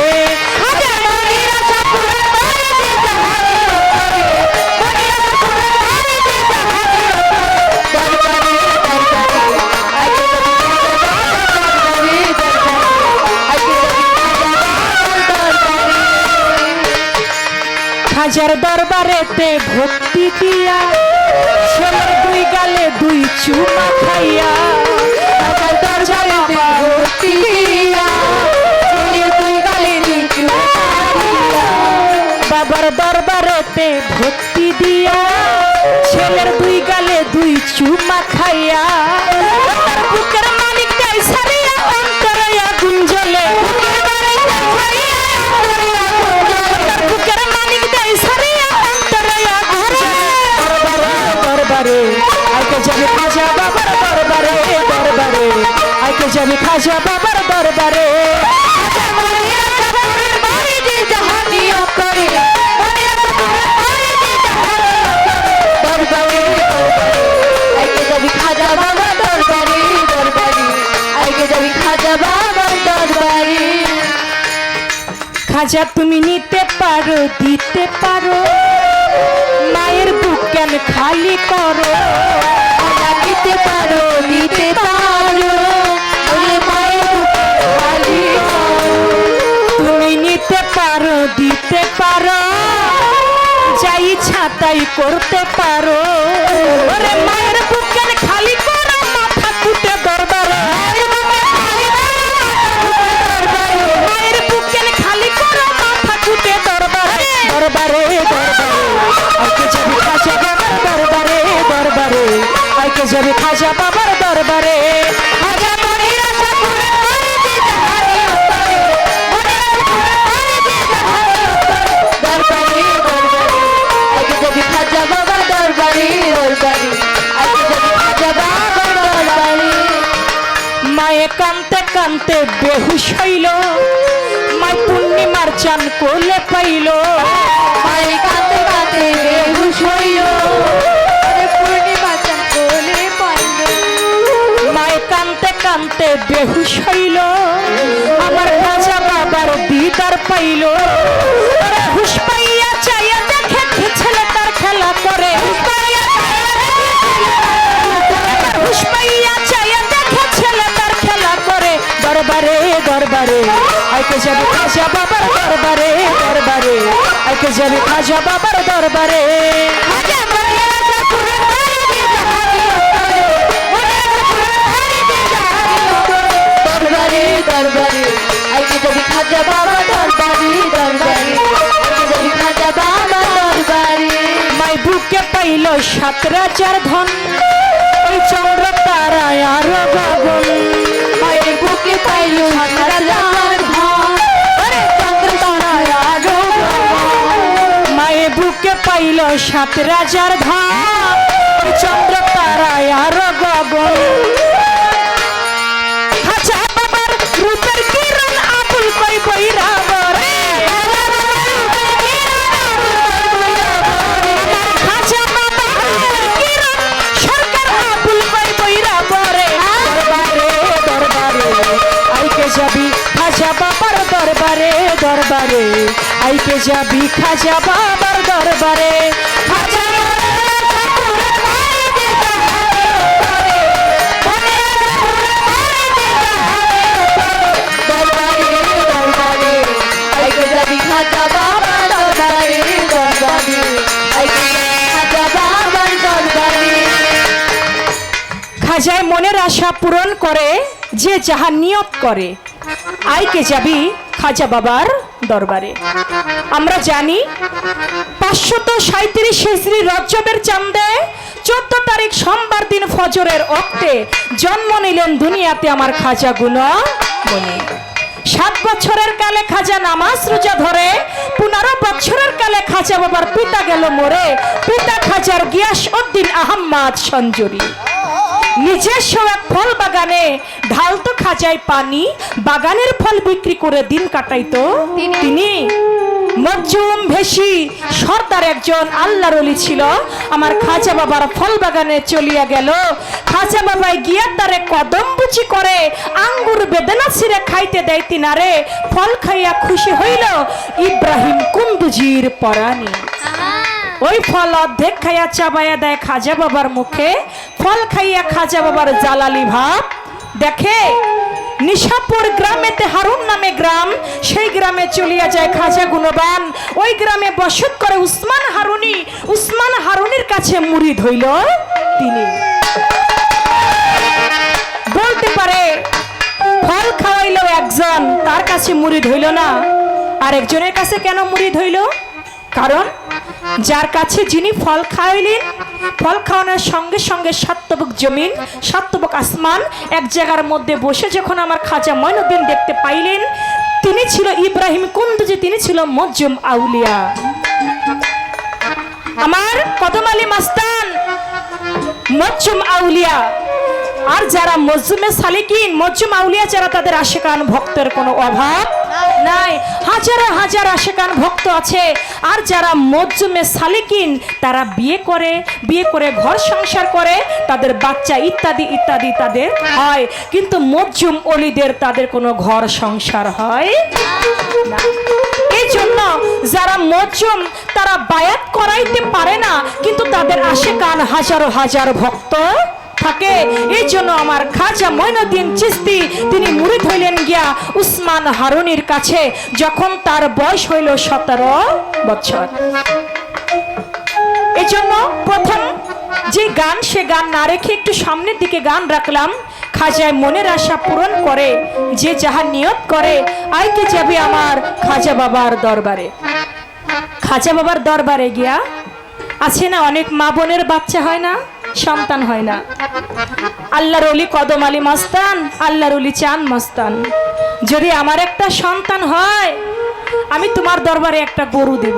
খাজার দরবারেতে ভক্তি দিয়া ছেলের দুই গালে দুই চুমা খাইয়া খাজার দরবারেতে ভক্তি দিয়া ছেলের দুই গালে দুই চুমা খাইয়া বাবার দরবারেতে ভক্তি দিয়া ছেলের দুই গালে দুই চুমা খাইয়া তার বুকের মালিক গাই সারিয়া অন্তরে আগুন জ্বলে বুকের মালিক গাই সারিয়া অন্তরে আগুন দরবারে আইকে যাবে খাজা বাবার দরবারে দরবারে আইকে যাবে খাজা বাবার দরবারে খাজা তুমি নিতে পারো দিতে পারো মায়ের বুক কেন খালি করো দিতে পারো দিতে পারো মায়ের বুক খালি তুমি নিতে পারো দিতে পারো যাই ছাতাই করতে পারো ওরে মায়ের বুক কেন খালি করো মাথা কুটে দরবারে মায়ের বুক কেন খালি করো মাথা কুটে দরবারে দরবারে দরবারে আইকে যাবি খাজা বাবার দরবারে দরবারে আইকে যাবি খাজা বাবার দরবারে খাজা মনির আশা পুরে দরবারে দরবারে আইকে যাবি খাজা বাবার দরবারে দরবারে আইকে যাবি খাজা বাবার দরবারে মায়ে কানতে কানতে বেহুশ হইল মাই পূর্ণিমার চান কোলে পাইল মায়ে কানতে কানতে বেহুশ হইল পূর্ণিমার চান কোলে পাইল মায়ে কানতে কানতে বেহুশ হইল পাইল ওরে হুশ পাইয়া চাইয়া দেখে ছেলেটার খেলা করে হুশ পাইয়া চাইয়া দেখে ছেলেটার খেলা করে দরবারে দরবারে আইকে যাবে খাজা বাবার দরবারে দরবারে আইকে যাবে খাজা বাবার দরবারে দরবারে দরবারে আইকে যাবি খাজা বাবা দরবারে দরবারে আইকে যাবি খাজা বাবা দরবারে মাই বুকে পাইল 7 রাজার ধন ওই চন্দ্র তারায় আর গগন মায়ের বুকে পাইল হাজার ধন ওরে চন্দ্র তারায় আলো মায়ে বুকে পাইল 7 রাজার ধন ওই চন্দ্র তারায় আর গগন খাজা বাবার রূপের কিরণ আবুল কই বইরা বরে খাজা বাবার কিরণ সরকার আবুল কই বইরা বরে দরবারে দরবারে আইকে যাবি খাজা বাবার দরবারে দরবারে আইকে যাবি খাজা বাবার দরবারে খাজা দরবারে দরবারে আইকে যাবি খাজা বাবা দরবারে দরবারে আইকে যাবি খাজা বাবার দরবারে খাজায় মনের আশা পূরণ করে যে যাহা নিয়ত করে আইকে যাবি খাজা বাবার দরবারে। আমরা জানি 537 হিজরি রজবের চাঁদে 14 তারিখ সোমবার দিন ফজরের ওক্তে জন্ম নিলেন দুনিয়াতে আমার খাজা গুণমণি। 7 বছরের কালে খাজা নামাজ রোজা ধরে 15 বছরের কালে খাজা বাবার পিতা গেল মরে। পিতা খাজার গিয়াস উদ্দিন আহম্মদ সঞ্জুরি নিজস্ব এক ফল বাগানে ঢালতো খাজায় পানি, বাগানের ফল বিক্রি করে দিন কাটাইতো তিনি। মজুম ভেসি সর্দার একজন আল্লাহর ওলি ছিল, আমার খাজা বাবার ফল বাগানে চলিয়া গেল। খাজা বাবাই গিয়া তারে কদম বুচি করে আঙ্গুর বেদনা ছিঁড়ে খাইতে দেয় তিনারে। ফল খাইয়া খুশি হইল ইব্রাহিম কুন্দুজির পরাণী। ওই ফল অর্ধেক খাইয়া চাবাইয়া দেয় খাজা বাবার মুখে। ফল খাইয়া খাজা বাবার জালালি ভাব দেখে। নিশাপুর গ্রামেতে হারুন নামে গ্রাম, সেই গ্রামে চলিয়া যায় খাজা গুণবান। ওই গ্রামে বসত করে উসমান হারুনি। উসমান হারুনির কাছে মুরিদ হইল তিনি। বলতে পারে ফল খাওয়াইল একজন, তার কাছে মুরিদ হইল না। আর একজনের কাছে কেন মুরিদ হইল? কারণ যার কাছে যিনি ফল খাওয়াইলেন, ফল খাওয়ানোর সঙ্গে সঙ্গে সাতবক জমিন সাতবক আসমান এক জায়গার মধ্যে বসে যখন আমার খাজা মঈনুদ্দিন দেখতে পাইলেন, তিনি ছিল ইব্রাহিম কুন্দুজি, তিনি ছিল মজুম আউলিয়া। আমার কদম আলী মাস্তান মজুম আউলিয়া। আর যারা মজুমে সালিকিন, মজুম আউলিয়া যারা, তাদের আশিকান ভক্তের কোনো অভাব নাই। হাজার হাজার আশিকান ভক্ত আছে। আর যারা মজুমে সালিকিন, তারা বিয়ে করে ঘর সংসার করে, তাদের বাচ্চা ইত্যাদি ইত্যাদি তাদের হয়। কিন্তু মজুম অলিদের তাদের কোনো ঘর সংসার হয় না। এই জন্য যারা মজুম, তারা বায়াত করাইতে পারে না, কিন্তু তাদের আশিকান হাজারো হাজার ভক্ত থাকে। এই জন্য আমার খাজা মঈনুদ্দিন চিশতি তিনি মুরিদ হইলেন গিয়া উসমান হারুনির কাছে, যখন তার বয়স হইল 17 বছর। এই জন্য প্রথম যে গান, সে গান না রেখে একটু সামনের দিকে গান রাখলাম। খাজায় মনের আশা পূরণ করে যে যাহা নিয়ত করে, আইকে যাবে আমার খাজা বাবার দরবারে। খাজা বাবার দরবারে গিয়া আছে না অনেক মা বোনের বাচ্চা হয় না, সন্তান হয় না। আল্লাহর ওলি কদম আলী মাস্তান, আল্লাহর ওলি চান মাস্তান, যদি আমার একটা সন্তান হয়, আমি তোমার দরবারে একটা গরু দেব,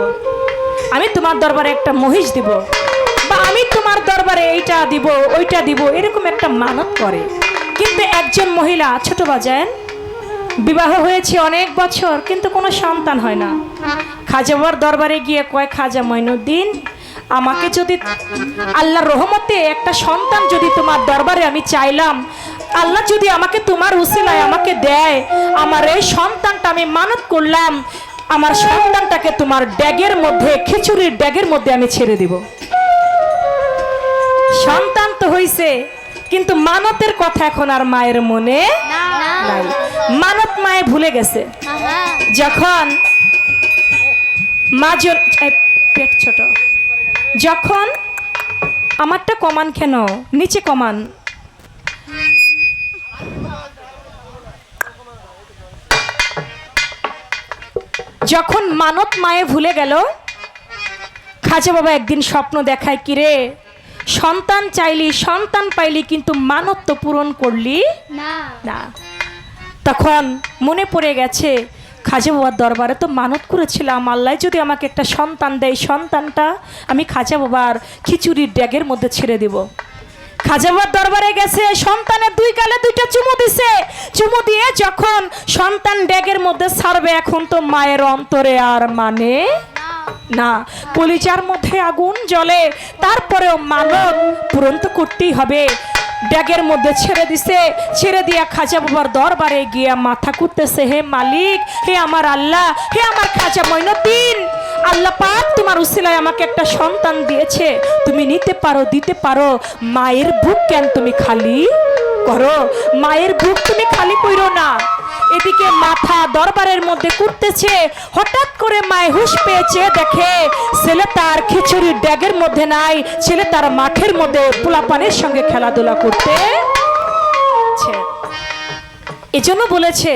আমি তোমার দরবারে একটা মহিষ দেব, বা আমি তোমার দরবারে এইটা দিব ওইটা দিব, এরকম একটা মানত করে। কিন্তু একজন মহিলা ছোট বাজান, বিবাহ হয়েছে অনেক বছর, কিন্তু কোনো সন্তান হয় না। খাজা বাবার দরবারে গিয়ে কয়, খাজা মঈনুদ্দিন, আমাকে যদি আল্লাহর রহমতে একটা সন্তান যদি তোমার দরবারে আমি চাইলাম, আল্লাহ যদি আমাকে তোমার উসিলায় আমাকে দেয়, আমার এই সন্তানটা আমি মানত করলাম, আমার সন্তানটাকে তোমার ড্যাগের মধ্যে, খিচুড়ির ড্যাগের মধ্যে আমি ছেড়ে দিব। সন্তান তো হইছে, কিন্তু মানতের কথা এখন আর মায়ের মনে নাই। মানত মায়ে ভুলে গেছে। যখন মা পেট ছোট, যখন আমারটা কমান, কেন নিচে কমান, যখন মানত মায়ে ভুলে গেল, খাজা বাবা একদিন স্বপ্ন দেখায়, কিরে সন্তান চাইলি, সন্তান পাইলি, কিন্তু মানত তো পূরণ করলি না। তখন মনে পড়ে গেছে, খাজা বাবার দরবারে তো মানত করেছিলাম, আল্লাহ যদি আমাকে একটা সন্তান দেয়, সন্তানটা আমি খাজা বাবার খিচুড়ির ড্যাগের মধ্যে ছেড়ে দেব। খাজা বাবার দরবারে গেছে, সন্তানের দুই গালে দুইটা চুমু দিছে। চুমু দিয়ে যখন সন্তান ড্যাগের মধ্যে ছাড়বে, এখন তো মায়ের অন্তরে আর মানে না, কলিজার মধ্যে আগুন জ্বলে। তারপরেও মানত পূরণ তো করতেই হবে। ড্যাগের মধ্যে ছেড়ে দিছে, ছেড়ে দিয়া খাজা বাবার দরবারে গিয়া মাথা কুটতেছে, হে মালিক, হে আমার আল্লাহ, হে আমার খাজা মঈনুদ্দিন, আল্লাহ পাক তোমার উসিলায় আমাকে একটা সন্তান দিয়েছে, তুমি নিতে পারো, দিতে পারো, মায়ের বুক কেন তুমি খালি করো? মায়ের বুক তুমি খালি কইরো না। এদিকে মাথা দরবারের মধ্যে কুটতেছে, হঠাৎ করে মায়ে হুঁশ পেয়েছে, দেখে ছেলে তার খিচুড়ির ড্যাগের মধ্যে নাই, ছেলে তার মাঠের মধ্যে পোলাপানের সঙ্গে খেলাধুলা করতে। এজন্য বলেছে,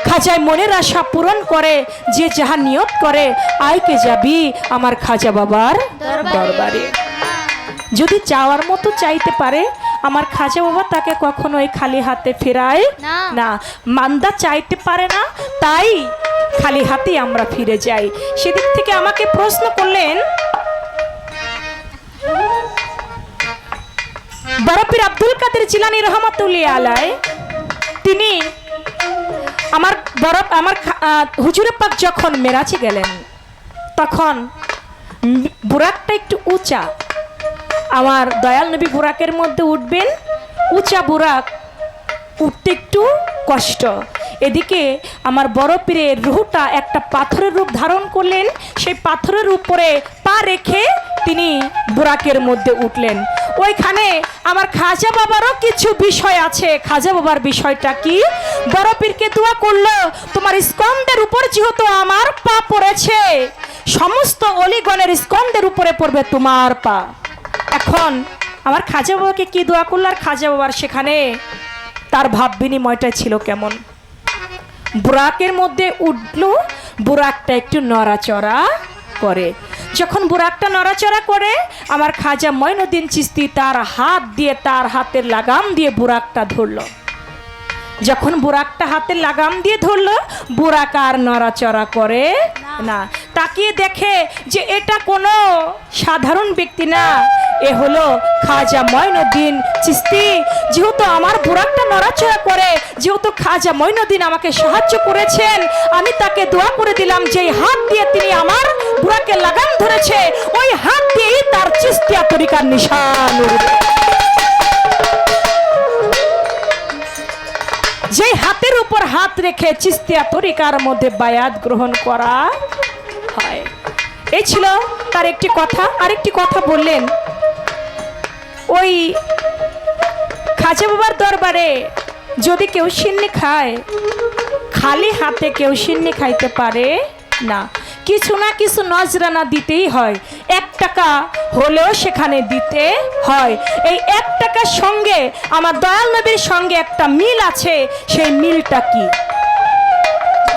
খাজায় মনের আশা পূরণ করে, যে যাহা নিয়ত করে, আইকে যাবি আমার খাজা বাবার দরবারে। যদি চাওয়ার মতো চাইতে পারে, আমার খাজা বাবা তাকে কখনোই খালি হাতে ফেরায় না। মান্দা চাইতে পারে না, তাই খালি হাতে আমরা ফিরে যাই। সেদিক থেকে আমাকে প্রশ্ন করলেন বড় পীর আব্দুল কাদের জিলানী রহমাতুল্লাহ আলাইহি, তিনি আমার হুজুরে পাক যখন মেরাজে গেলেন, তখন বুরাকটা একটু উঁচা। আমার দয়াল নবী বুরাকের মধ্যে উঠবেন, উঁচা বুরাক, উঠতে একটু কষ্ট। এদিকে আমার বড় পীরের রুহটা একটা পাথরের রূপ ধারণ করলেন, সেই পাথরের উপরে পা রেখে তিনি বুরাকের মধ্যে উঠলেন। ওইখানে আমার খাজা বাবারও কিছু বিষয় আছে। খাজা বাবার বিষয়টা কি? বড় পীরকে দোয়া করলো, তোমার স্কন্দের উপর যেহেতু আমার পা পড়েছে, সমস্ত অলিগণের স্কন্দের উপরে পড়বে তোমার পা। এখন আমার খাজা বাবাকে কি দোয়া করলো, আর খাজা বাবার সেখানে তার ভাব বিনিময়টা ছিল কেমন? বুরাকের মধ্যে উঠলো, বুরাকটা একটু নড়াচড়া করে। যখন বুরাকটা নড়াচড়া করে, আমার খাজা মঈনুদ্দিন চিশতি তার হাত দিয়ে, তার হাতের লাগাম দিয়ে বুরাকটা ধরলো। যখন বুরাকটা হাতের লাগাম দিয়ে ধরলো, বুরাক আর নড়াচড়া করে না। তাকিয়ে দেখে যে এটা কোনো সাধারণ ব্যক্তি না, এ হলো খাজা মঈনুদ্দিন চিশতি। যেহেতু আমার বুরাকটা নড়াচড়া করে, যেহেতু খাজা মঈনুদ্দিন আমাকে সাহায্য করেছেন, আমি তাকে দোয়া করে দিলাম, যেই হাত দিয়ে তিনি আমার বুরাকে লাগাম ধরেছে, ওই হাত দিয়েই তার চিশতিয়া তরিকার নিশান উঠবে। যে হাতের উপর হাত রেখে চিশতিয়া তরিকার মধ্যে বায়াত গ্রহণ করা হয়। এই ছিল তার একটি কথা। আরেকটি কথা বললেন, ওই খাজা বাবার দরবারে যদি কেউ সিন্নি খায়, খালি হাতে কেউ সিন্নি খাইতে পারে না, কিছু না কিছু নজরানা দিতেই হয়। 1 টাকা হলেও সেখানে দিতে হয়। এই 1 টাকার সঙ্গে আমার দয়াল নবীর সঙ্গে একটা মিল আছে। সেই মিলটা কি?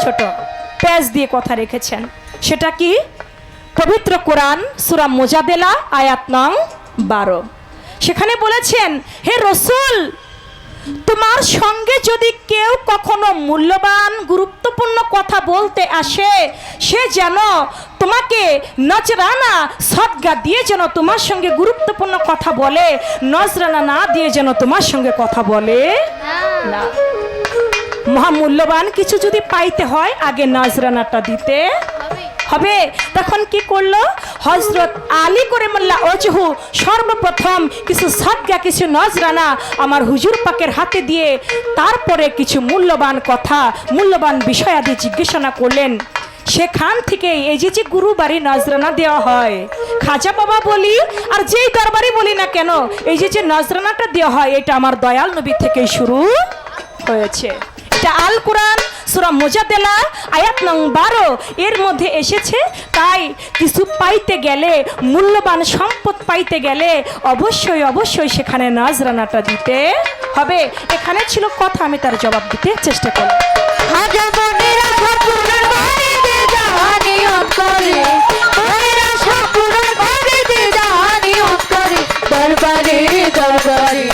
ছোট পেজ দিয়ে কথা রেখেছেন। সেটা কি? পবিত্র কোরআন সূরা মুজাদেলা আয়াত নং 12। সেখানে বলেছেন, হে রাসূল, তোমার সঙ্গে যদি কেউ কখনো মূল্যবান গুরুত্বপূর্ণ কথা বলতে আসে, সে যেন তোমাকে নজরানা সদকা দিয়ে যেন তোমার সঙ্গে গুরুত্বপূর্ণ কথা বলে, নজরানা না দিয়ে যেন তোমার সঙ্গে কথা বলে না। মহামূল্যবান কিছু যদি পাইতে হয়, আগে নজরানাটা দিতে হবে। তখন কি করলো হযরত আলী করিমুল্লাহ ওজহু সর্বপ্রথম কিছু সদকা, কিছু নজরানা আমার হুজুর পাকের হাতে দিয়ে তারপরে কিছু মূল্যবান কথা, মূল্যবান বিষয়াদি জিজ্ঞাসা করলেন। সেখান থেকে এই যে গুরু বাড়ি নজরানা দেওয়া হয়, খাজা বাবা বলি আর যেই দরবারি বলি না কেন, এই যে নজরানাটা দেওয়া হয় এটা আমার দয়াল নবী থেকেই শুরু হয়েছে। এটা আল কোরআন সূরা মুজাদ্দালা আয়াত নং 12 এর মধ্যে এসেছে। তাই কিছু পাইতে গেলে, মূল্যবান সম্পদ পাইতে গেলে অবশ্যই অবশ্যই সেখানে নজরানাটা দিতে হবে। এখানে ছিল কথা, আমি তার জবাব দিতে চেষ্টা করব। হাজার মনের আশা পূরণ করিতে যাহা নিয়ত করে, মনের আশা পূরণ করিতে যাহা নিয়ত করে, দরবারে দরবারে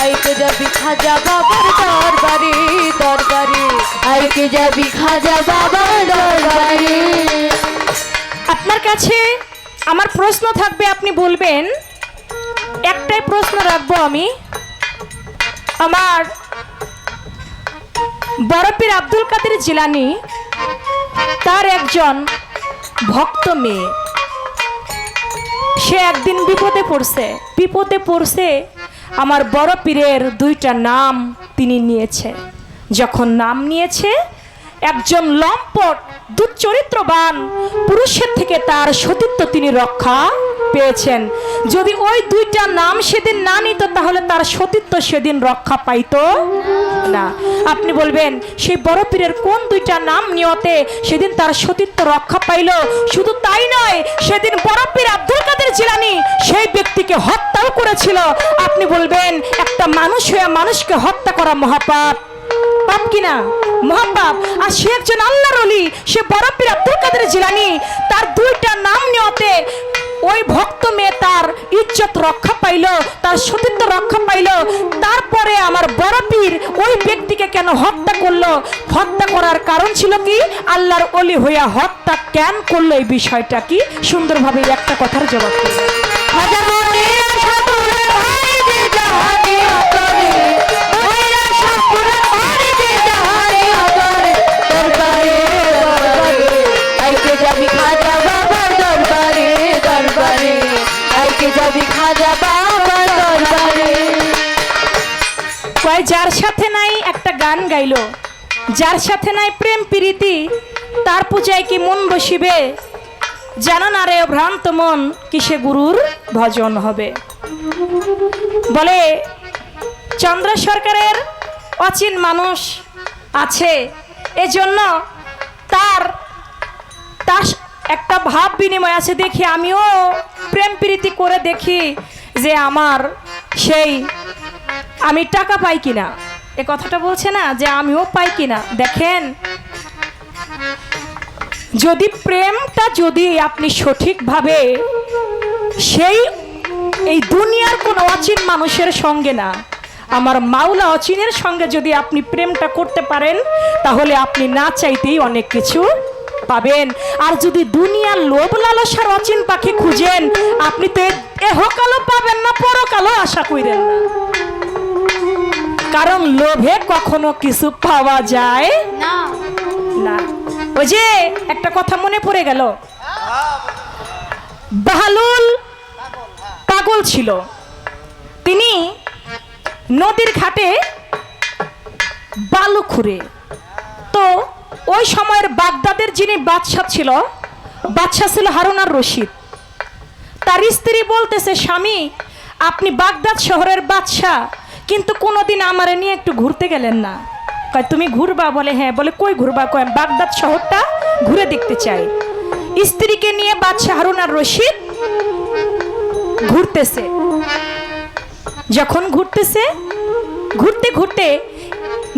আইতে যাবি খাজা বাবার দরবারে, দরবারে আইতে যাবি খাজা বাবার দরবারে। আপনার কাছে আমার প্রশ্ন থাকবে, আপনি বলবেন। একটাই প্রশ্ন রাখবো আমি। আমার বড় পীর আব্দুল কাদের জিলানী, তার একজন ভক্ত মেয়ে, সে একদিন বিপদে পড়ছে। আমার বড় পীরের দুইটা নাম তিনি নিয়েছে। যখন নাম নিয়েছে, একজন লম্পট দুশ্চরিত্রবান পুরুষের থেকে তার সতীত্ব তিনি রক্ষা পেয়েছেন। যদি ওই দুইটা নাম সেদিন না নিত তাহলে তার সতীত্ব সেদিন রক্ষা পাইতো না। আপনি বলবেন সেই বড় পীরের কোন দুইটা নাম নিয়তে সেদিন তার সতীত্ব রক্ষা পাইল? শুধু তাই নয়, সেদিন বড় পীর আব্দুল কাদের জিলানী সেই ব্যক্তিকে হত্যাও করেছিল। আপনি বলবেন একটা মানুষ হয়ে মানুষকে হত্যা করা মহাপাপ, পাপ কিনা? মহাপাপ। আর সে একজন আল্লাহর ওলি, সে বড় পীর আব্দুল কাদের জিলানী, তার দুইটা নাম নিয়তে ওই ভক্ত মেয়ে তার ইজ্জত রক্ষা পাইল, তার সতীত্ব রক্ষা পাইল। তারপরে আমার বড় পীর ওই ব্যক্তিকে কেন হত্যা করলো? হত্যা করার কারণ ছিল কি? আল্লাহর ওলি হইয়া হত্যা কেন করলো? এই বিষয়টা কি সুন্দরভাবে একটা কথার জবাব দিল। হাজার মনের আশা পূরণ করিতে যাহা নিয়ত করে, মনের আশা পূরণ করিতে যাহা নিয়ত করে, দরবারে দরবারে আইতে যাবি খাজা বাবার দরবারে, দরবারে আইতে যাবি খাজা বাবার দরবারে। কয় যার সাথে নাই একটা গান গাইলো, যার সাথে নাই প্রেম প্রীতি, তার পূজায় কি মন বসিবে? জানো না রে ভ্রান্ত মন, কিসে গুরুর ভজন হবে। বলে চন্দ্র সরকারের অচিন মানুষ আছে, এজন্য তার তার একটা ভাব বিনিময় আছে। দেখি আমিও প্রেম প্রীতি করে দেখি যে আমার সেই আমি টাকা পাই কিনা। এ কথাটা বলছে না যে আমিও পাই কিনা। দেখেন, যদি প্রেমটা যদি আপনি সঠিকভাবে সেই এই দুনিয়ার কোনো অচিন মানুষের সঙ্গে না, আমার মাওলা অচিনের সঙ্গে যদি আপনি প্রেমটা করতে পারেন তাহলে আপনি না চাইতেই অনেক কিছু পাবেন। আর যদি দুনিয়ার লোভ লালসার অচিন পাখি খুঁজেন, আপনি তো এহকালও পাবেন না, পরকালও আশা করেন না। কারণ লোভে কখনো কিছু পাওয়া যায় না না। ওই যে একটা কথা মনে পড়ে গেল, বাহলুল পাগল ছিল। তিনি নদীর ঘাটে বালু খুঁড়ে, তো ওই সময়ের বাগদাদের যিনি বাদশা ছিল হারুন আর রশিদ। তার স্ত্রী বলতেছে, স্বামী আপনি বাগদাদ শহরের বাদশা, কিন্তু কোনোদিন আমারে নিয়ে একটু ঘুরতে গেলেন না। কয় তুমি ঘুরবা? বলে হ্যাঁ। বলে কই ঘুরবা? কয় বাগদাদ শহরটা ঘুরে দেখতে চাই। স্ত্রীকে নিয়ে বাদশা হারুন আর রশিদ ঘুরতেছে। যখন ঘুরতেছে, ঘুরতে ঘুরতে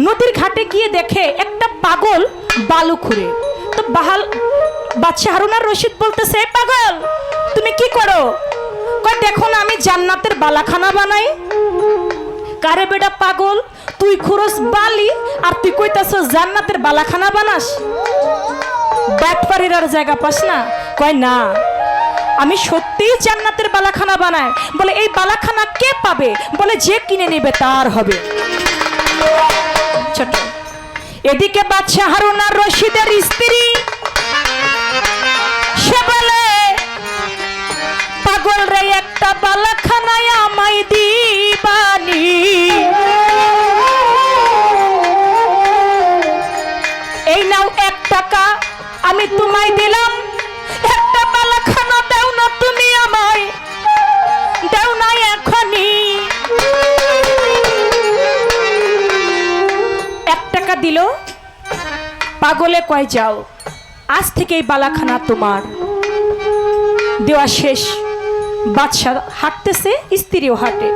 নদীর ঘাটে গিয়ে দেখে একটা পাগল বালু খুঁড়ে। তো বাদশা হারুন আর রশিদ বলতেছে, পাগল তুমি কি করো? কয় দেখো না, আমি জান্নাতের বালাখানা বানাই। কারে বেটা পাগল, তুই খুরস বালি আর তুই কইতাছ জান্নাতের বালাখানা বানাস? ব্যাটপাড়ির আর জায়গা পাস না? কয় না, আমি সত্যিই জান্নাতের বালাখানা বানাই। বলে এই বালাখানা কে পাবে? বলে যে কিনে নেবে তার হবে। ছোট এদিকে বাদশা হারুন আর রশিদের স্ত্রী সে বলে, পাগল রে একটা বালাখানায় আমায় দিবানি। এই নাও 1 টাকা আমি তোমায় দিলাম একটা বালাখানা, দাও না তুমি আমায়, দাও না এখনই। 1 টাকা দিল, পাগলে কয় যাও, আজ থেকে এই বালাখানা তোমার। দেওয়া শেষ, বাদশা হাঁটতেছে, স্ত্রীও হাঁটে।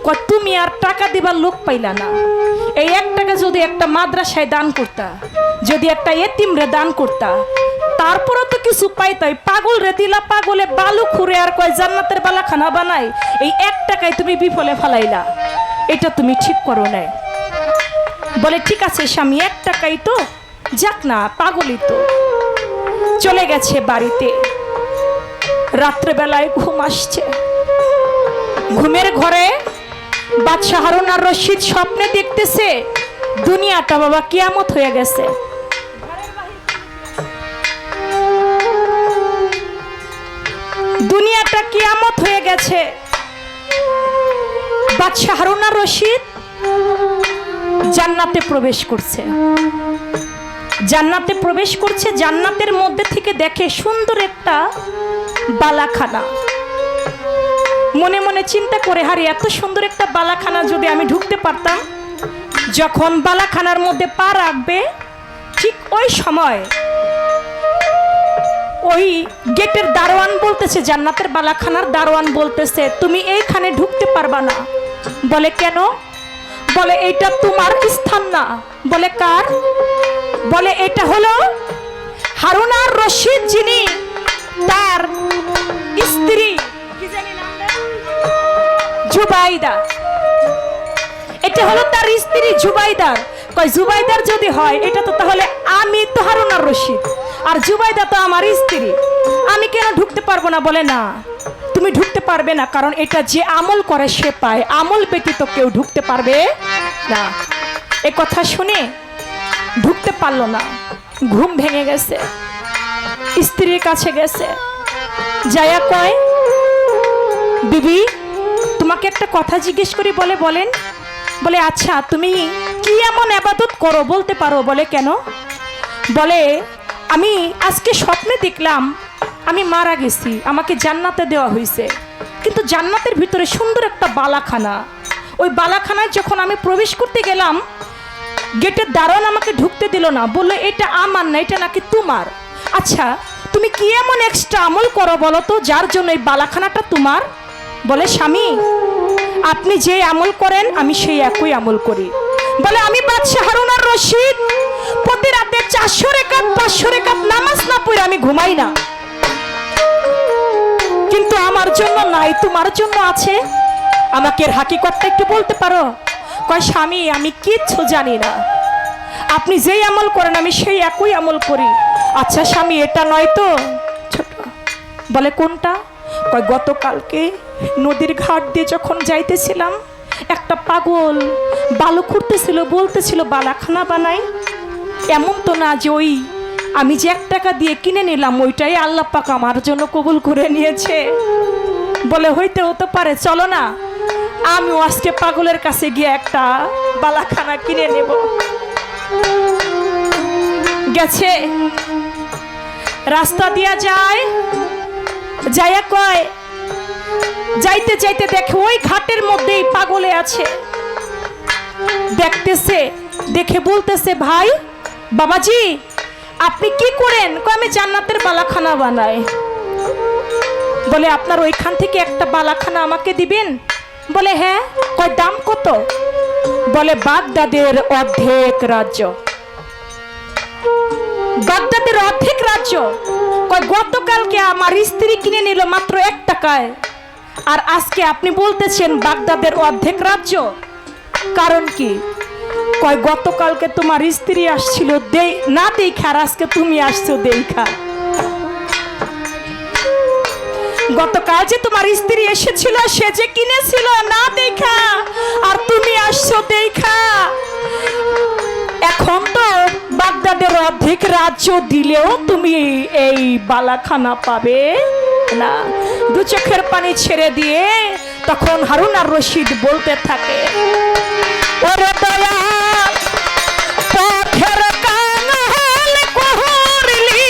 কয় তুমি আর টাকা দিবার লোক পাইলা না, এই 1 টাকা যদি একটা মাদ্রাসায় দান করতা, যদি একটা এতিমরে দান করতা, তারপরও তো কিছু পাইতাই। পাগল রে দিলা, পাগলে বালু খুঁড়ে আর কয় জান্নাতের বালাখানা বানাই, এই 1 টাকায় তুমি বিফলে ফেলাইলা, এটা তুমি ঠিক করো নাই। বলে ঠিক আছে স্বামী, 1 টাকাই তো, যাক না, পাগলই তো। চলে গেছে বাড়িতে। রাত্রেবেলায় ঘুম আসছে, ঘুমের ঘরে বাদশা হারুন আর রশিদ স্বপ্নে দেখতেছে দুনিয়াটা বাবা কিয়ামত হয়ে গেছে। দুনিয়াটা কিয়ামত হয়ে গেছে। বাদশা হারুন আর রশিদ জান্নাতে প্রবেশ করছে। জান্নাতে প্রবেশ করছে, জান্নাতের মধ্যে থেকে দেখে সুন্দর একটা বালাখানা। মনে মনে চিন্তা করে, হারি এত সুন্দর একটা বালাখানা যদি আমি ঢুকতে পারতাম। যখন বালাখানার মধ্যে পা রাখবে, ঠিক ওই সময় ওই গেটের দারোয়ান বলতেছে, জান্নাতের বালাখানার দারোয়ান বলতেছে, তুমি এইখানে ঢুকতে পারবা না। বলে কেন? বলে এটা তোমার স্থান না। বলে কার? বলে এটা হলো হারুন আর রশিদ, যিনি তার স্ত্রী জুবাইদা। এটা হলো তার স্ত্রী জুবাইদার। কয় জুবাইদার যদি হয়, এটা তো তাহলে আমি তো হারুন আর রশিদ, আর জুবাইদা তো আমার স্ত্রী, আমি কেন ঢুকতে পারবো না? বলে না, তুমি ঢুকতে পারবে না, কারণ এটা যে আমল করে সে পায়, আমল ব্যতীত কেউ ঢুকতে পারবে না। এ কথা শুনে ঢুকতে পারলো না, ঘুম ভেঙে গেছে। স্ত্রীর কাছে গেছে, যায়া কয়, বিবি তোমাকে একটা কথা জিজ্ঞেস করি। বলে বলেন। বলে আচ্ছা তুমি কি এমন ইবাদত করো বলতে পারো? বলে কেন? বলে আমি আজকে স্বপ্নে দেখলাম আমি মারা গেছি, আমাকে জান্নাতে দেওয়া হয়েছে, কিন্তু জান্নাতের ভিতরে সুন্দর একটা বালাখানা। ওই বালাখানায় যখন আমি প্রবেশ করতে গেলাম, গেটের দারোয়ান আমাকে ঢুকতে দিল না, বললো এটা আমার না, এটা নাকি তোমার। আচ্ছা তুমি কি এমন এক্সট্রা আমল করো বলো তো, যার জন্য এই বালাখানাটা তোমার? বলে স্বামী আপনি যে আমল করেন আমি সেই একই আমল করি। বলে আমি বাদশা হারুন আর রশিদ প্রতি রাতে 400 রাকাত 500 রাকাত নামাজ না পড়ে আমি ঘুমাই না, কিন্তু আমার জন্য নাই, তোমার জন্য আছে। আমাকে এর হাকিকতটা একটু বলতে পারো? কয় স্বামী আমি কিচ্ছু জানি না, আপনি যেই আমল করেন আমি সেই একই আমল করি। আচ্ছা স্বামী এটা নয় তো ছোট? বলে কোনটা? কয় গতকালকে নদীর ঘাট দিয়ে যখন যাইতেছিলাম, একটা পাগল বালু খুঁড়তেছিল, বলতেছিল বালাখানা বানাই। এমন তো না যে ওই আমি যে 1 টাকা দিয়ে কিনে নিলাম ওইটাই আল্লাহ পাক আমার জন্য কবুল করে নিয়েছে। বলে হইতে হতে পারে, চলো না আমি আজকে পাগলের কাছে গিয়ে একটা বালাখানা কিনে নেব। গেছে, রাস্তা দিয়া যায়, যাইয়া কয়, যাইতে যাইতে দেখে ওই ঘাটের মধ্যেই পাগলে আছে। দেখতেছে, দেখে বলতেছে, ভাই বাবাজি আপনি কি করেন? কয় আমি জান্নাতের বালাখানা বানাই। বলে আপনার ওইখান থেকে একটা বালাখানা আমাকে দিবেন? বলে হ্যাঁ। কয় দাম কত? বলে বাগদাদের অর্ধেক রাজ্য। বাগদাদের অর্ধেক রাজ্য। কয় গতকালকে আমার স্ত্রী কিনে নিল মাত্র 1 টাকায়, আর আজকে আপনি বলতেছেন বাগদাদের অর্ধেক রাজ্য, কারণ কি? কয় গতকালকে তোমার স্ত্রী আসছিল না দেখা, আর আজকে তুমি আসছো দেখা। গতকাল যে তোমার স্ত্রী এসেছিল সে যে কিনেছিল না দেখা, আর তুমি আসছো দেখা। এখন তো বাগদাদের অর্ধেক রাজ্য দিলেও তুমি এই বালাখানা পাবে না। 2 চোখের পানি ছেড়ে দিয়ে তখন হারুন আর রশিদ বলতে থাকে, ওরে দয়া পথের কাঙাল কহরলি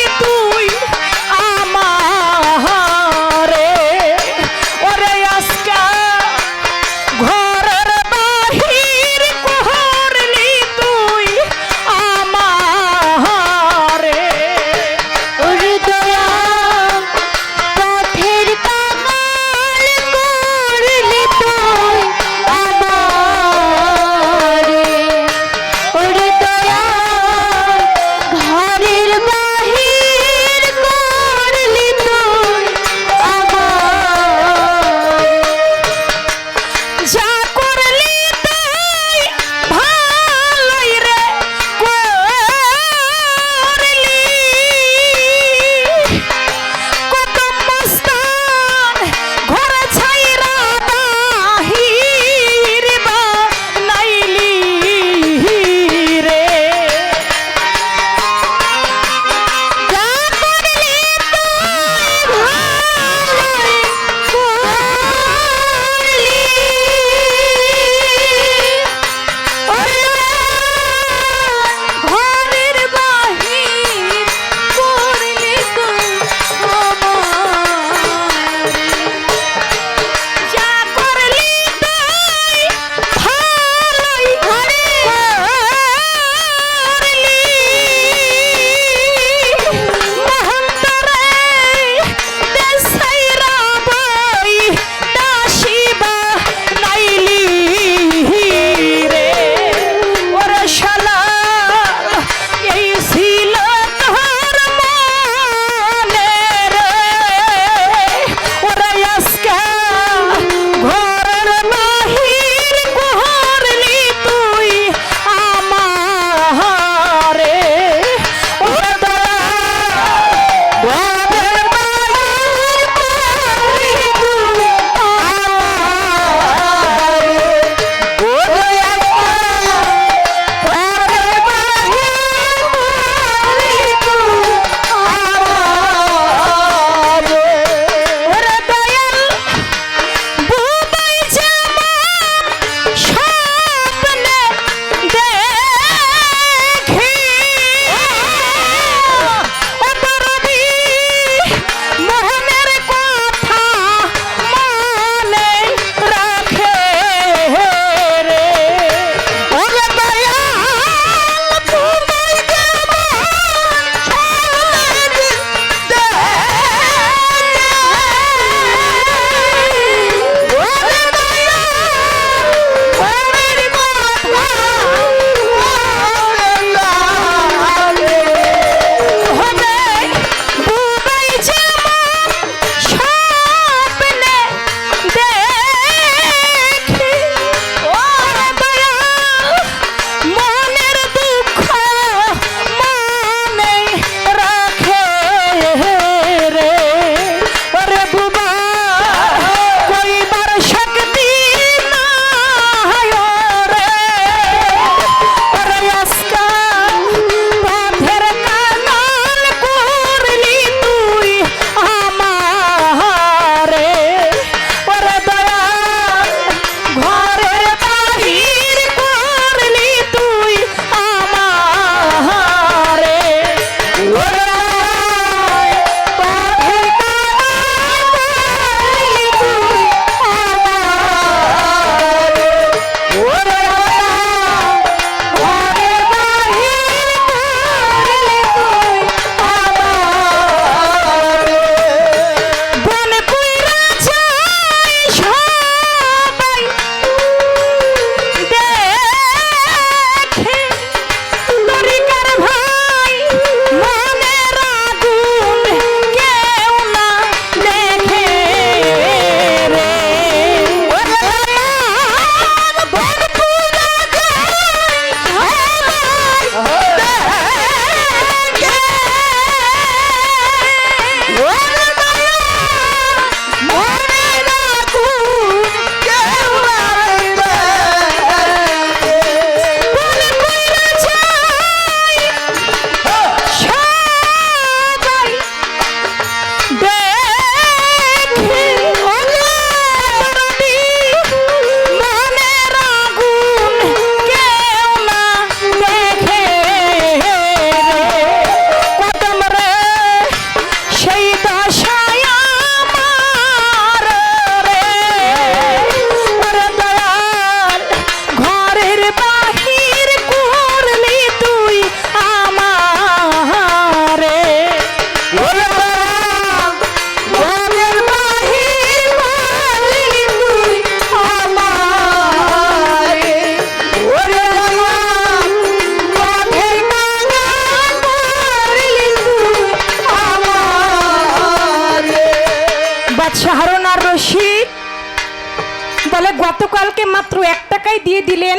বলে গতকালকে মাত্র 1 টাকাই দিয়ে দিলেন,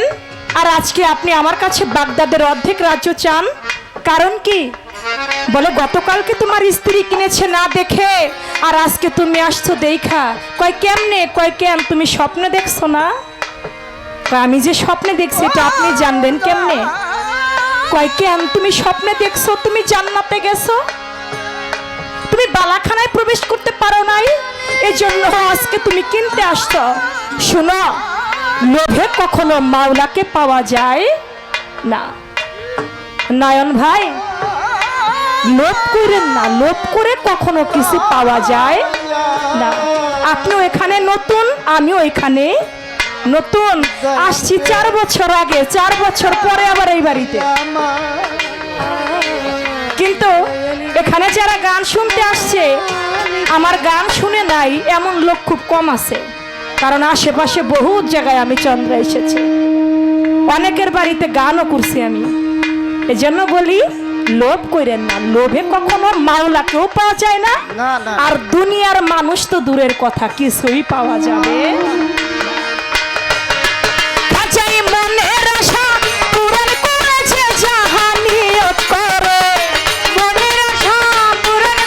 আর আজকে আপনি আমার কাছে বাগদাদের অর্ধেক রাজ্য চান, কারণ কি? বলে গতকালকে তোমার স্ত্রী কিনেছে না দেখে, আর আজকে তুমি আসছো দেখা। কয় কেমনে? কয় কেন তুমি স্বপ্নে দেখছো না? কয় আমি যে স্বপ্নে দেখছি এটা আপনি জানবেন কেমনে? কয় কেন তুমি স্বপ্নে দেখছো? তুমি জান্নাতে গেছো, তুমি বালাখানায় প্রবেশ করতে পারো নাই, এজন্য আজকে তুমি কিনতে আসছো। শোনো, লোভে কখনো মাওলাকে পাওয়া যায় না। নয়ন ভাই, লোভ করেন না, লোভ করে কখনো কিছু পাওয়া যায় না। আপনিও এখানে নতুন, আমিও এখানে নতুন। আসছি 4 বছর আগে, 4 বছর পরে আবার এই বাড়িতে। কিন্তু এখানে যারা গান শুনতে আসছে, আমার গান শুনে নাই এমন লোক খুব কম আছে, কারণ আশেপাশে বহু জায়গায় আমি চন্দ্রা এসেছি, অনেকের বাড়িতে গানও করছি আমি। এজন্য বলি লোভ করেন না, লোভে কখনো মাওলাকেও পাওয়া যায় না, আর দুনিয়ার মানুষ তো দূরের কথা, কিছুই পাওয়া যাবে না। খাঁচাই মনের আশা পূরণ করেছে জাহানিয়ত করে, মনের আশা পূরণ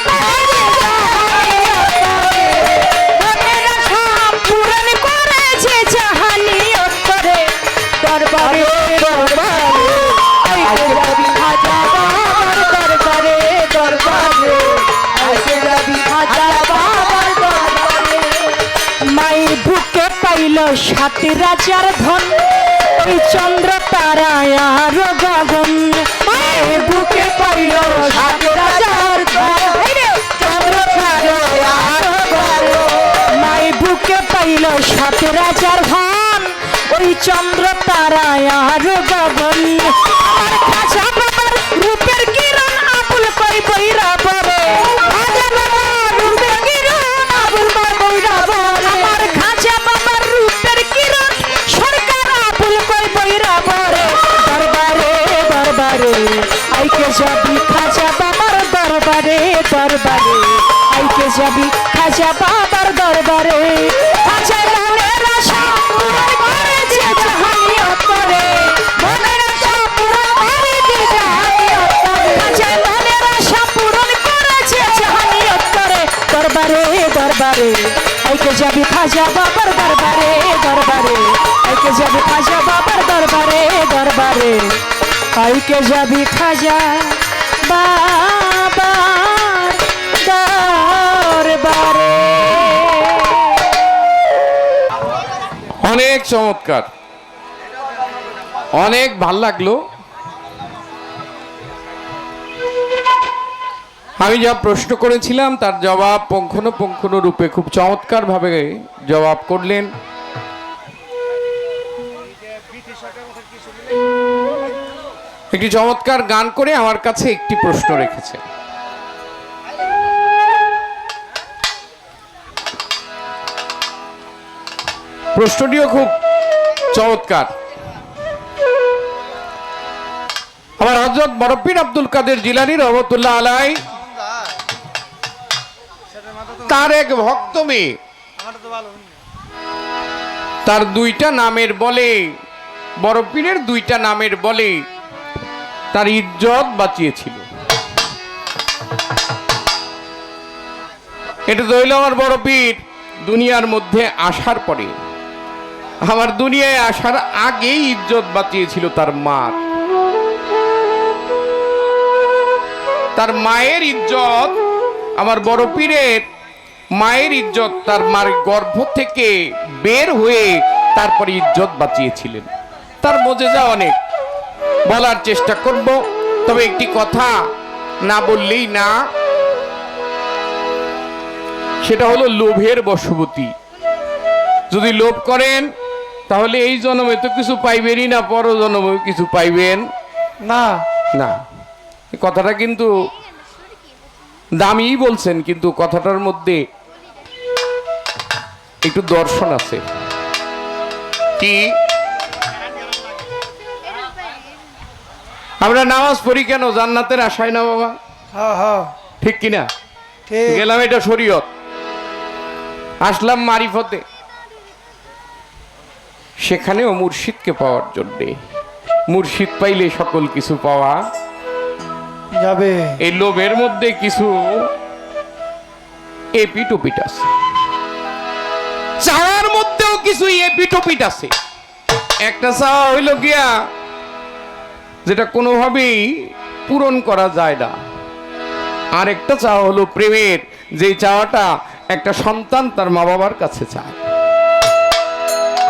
করেছে জাহানিয়ত করে, দরবারে দরবারে আইতে যাবি খাজা বাবার দরবারে, দরবারে আইতে যাবি খাজা বাবার দরবারে। মায়ের বুকে পাইল 7 রাজার ধন, ওই চন্দ্র তারায় আর গগন। মায়ের বুকে পাইল 7 রাজার ধন, চন্দ্র তারায় আর গগন। মায়ের বুকে পাইল 7 রাজার ধন, ওই চন্দ্র তারায় আর গগন। আমার খাজা বাবার রূপের কিরণ আবুল কই বইরা পড়ে, খাজা বাবার রূপের কিরণ আবুল কই বইরা পড়ে। আমার খাজা বাবার রূপের কিরণ সরকার আবুল কই বইরা পড়ে, দরবারে দরবারে আইকে যাবি খাজা বাবার দরবারে, দরবারে আইকে যাবি খাজা বাবার দরবারে। খাজা মনের আশা পূরণ করেছে জাহানিয়ত করে, মনের আশা পূরণ করেছে জাহানিয়ত করে। খাজা মনের আশা পূরণ করেছে জাহানিয়ত করে, দরবারে দরবারে আইকে যাবি খাজা বাবার দরবারে, দরবারে আইকে যাবি খাজা বাবার দরবারে, দরবারে আইকে যাবি খাজা বাবার দরবারে। অনেক চমৎকার, অনেক ভাল লাগলো। আমি যা প্রশ্ন করেছিলাম তার জবাব পুঙ্খানুপুঙ্খানু রূপে খুব চমৎকার ভাবে জবাব করলেন। একটি চমৎকার গান করে আমার কাছে একটি প্রশ্ন রেখেছে। প্রশ্নটিও খুব চমৎকার। আমার হযরত বড়পীর আব্দুল কাদের জিলানী রহমতুল্লাহ আলাই তার এক ভক্ত মেয়ে, তার 2টা নামের বলে, বড়পীরের 2টা নামের বলে তার ইজ্জত বাঁচিয়েছিল। এটা তো হইল আমার বড়পীর দুনিয়ার মধ্যে আসার পরে, আমার দুনিয়ায় আসার আগেই ইজ্জত বাঁচিয়েছিল তার মা। তার মায়ের ইজ্জত, আমার বড় পীরের মায়ের ইজ্জত তার মার গর্ভ থেকে বের হয়ে তারপরে ইজ্জত বাঁচিয়েছিলেন। তার মজেজা অনেক, বলার চেষ্টা করব, তবে একটি কথা না বললেই না, সেটা হলো লোভের বশবর্তী। যদি লোভ করেন তাহলে এই জন্মে তো কিছু পাইবেনই না, পর জন্মে কিছু পাইবেন না। না। এই কথাটা কিন্তু দামিই বলছেন, কিন্তু কথাটার মধ্যে একটু দর্শন আছে। কি আমরা নামাজ পড়ি কেন? জান্নাতের আশায় না বাবা, হ্যাঁ হ্যাঁ ঠিক কিনা? ঠিক। গেলাম এটা শরীয়ত, আসলাম মারিফতে। সেখানেও মুর্শিদকে পাওয়ার জন্যে। মুর্শিদ পাইলে সকল কিছু পাওয়া যাবে। এই লোভের মধ্যে কিছু এপিটোপিট আছে, চাওয়ার মধ্যেও কিছু এপিটোপিট আছে। একটা চাওয়া হইল গিয়া যেটা কোনোভাবেই পূরণ করা যায় না, আর একটা চাওয়া হলো প্রেমের, যে চাওয়াটা একটা সন্তান তার মা বাবার কাছে চায়।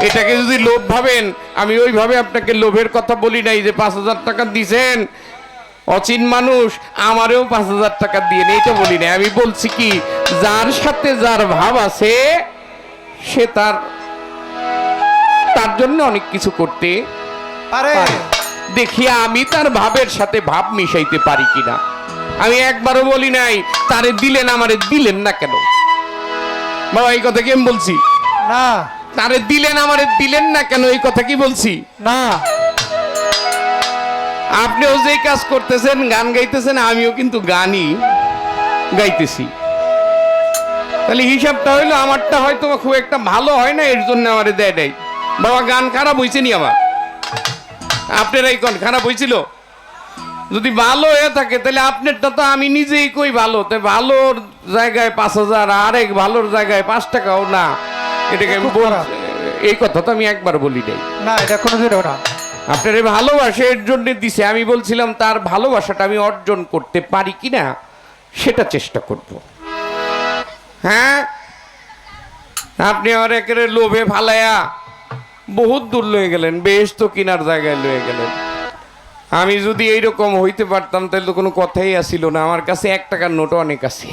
এটাকে যদি লোভ ভাবেন, আমি ওইভাবে আপনাকে লোভের কথা বলি নাই যে 5,000 টাকা দিছেন অচিন মানুষ আমারেও 5,000 টাকা দিয়ে এইটা বলি নাই। আমি বলছি কি, যার সাথে যার ভাব আছে সে তার জন্য অনেক কিছু করতে আরে পারে। দেখি আমি তার ভাবের সাথে ভাব মিশাইতে পারি কিনা। আমি একবারও বলি নাই তারে দিলেন আমারে দিলেন না কেন। বাবা এই কথা কি আমি বলছি? না তারে দিলেন আমারে দিলেন না কেন, এই কথা কি বলছি? না, আপনিও যে কাজ করতেছেন, গান গাইতেছেন, আমিও কিন্তু গানই গাইতেছি। তাহলে হিসাবটা হইলো আমারটা হয়তো খুব একটা ভালো হয় না, এর জন্য আমারে দেয় নাই। বাবা গান খারাপ হয়েছে নি আমার? আপনার এই গান খারাপ হয়েছিল? যদি ভালো হয়ে থাকে তাহলে আপনারটা তো আমি নিজেই কই ভালো। তাই ভালোর জায়গায় 5,000, আর এক ভালোর জায়গায় 5 টাকাও না, এটাকে আমি এই কথা তো আমি একবার বলি নাই। না এটা কোনোদিনও না। আপনার এই ভালোবাসা এর জন্য দিছে, আমি বলছিলাম তার ভালোবাসাটা আমি অর্জন করতে পারি কিনা সেটা চেষ্টা করব। হ্যাঁ, আপনি আমার একেবারে লোভে ফালাইয়া বহুত দূর লয়ে গেলেন, বেশ তো কিনার জায়গায় লয়ে গেলেন। আমি যদি এইরকম হইতে পারতাম তাহলে তো কোনো কথাই আসিল না। আমার কাছে 1 টাকার নোটও অনেক আছে,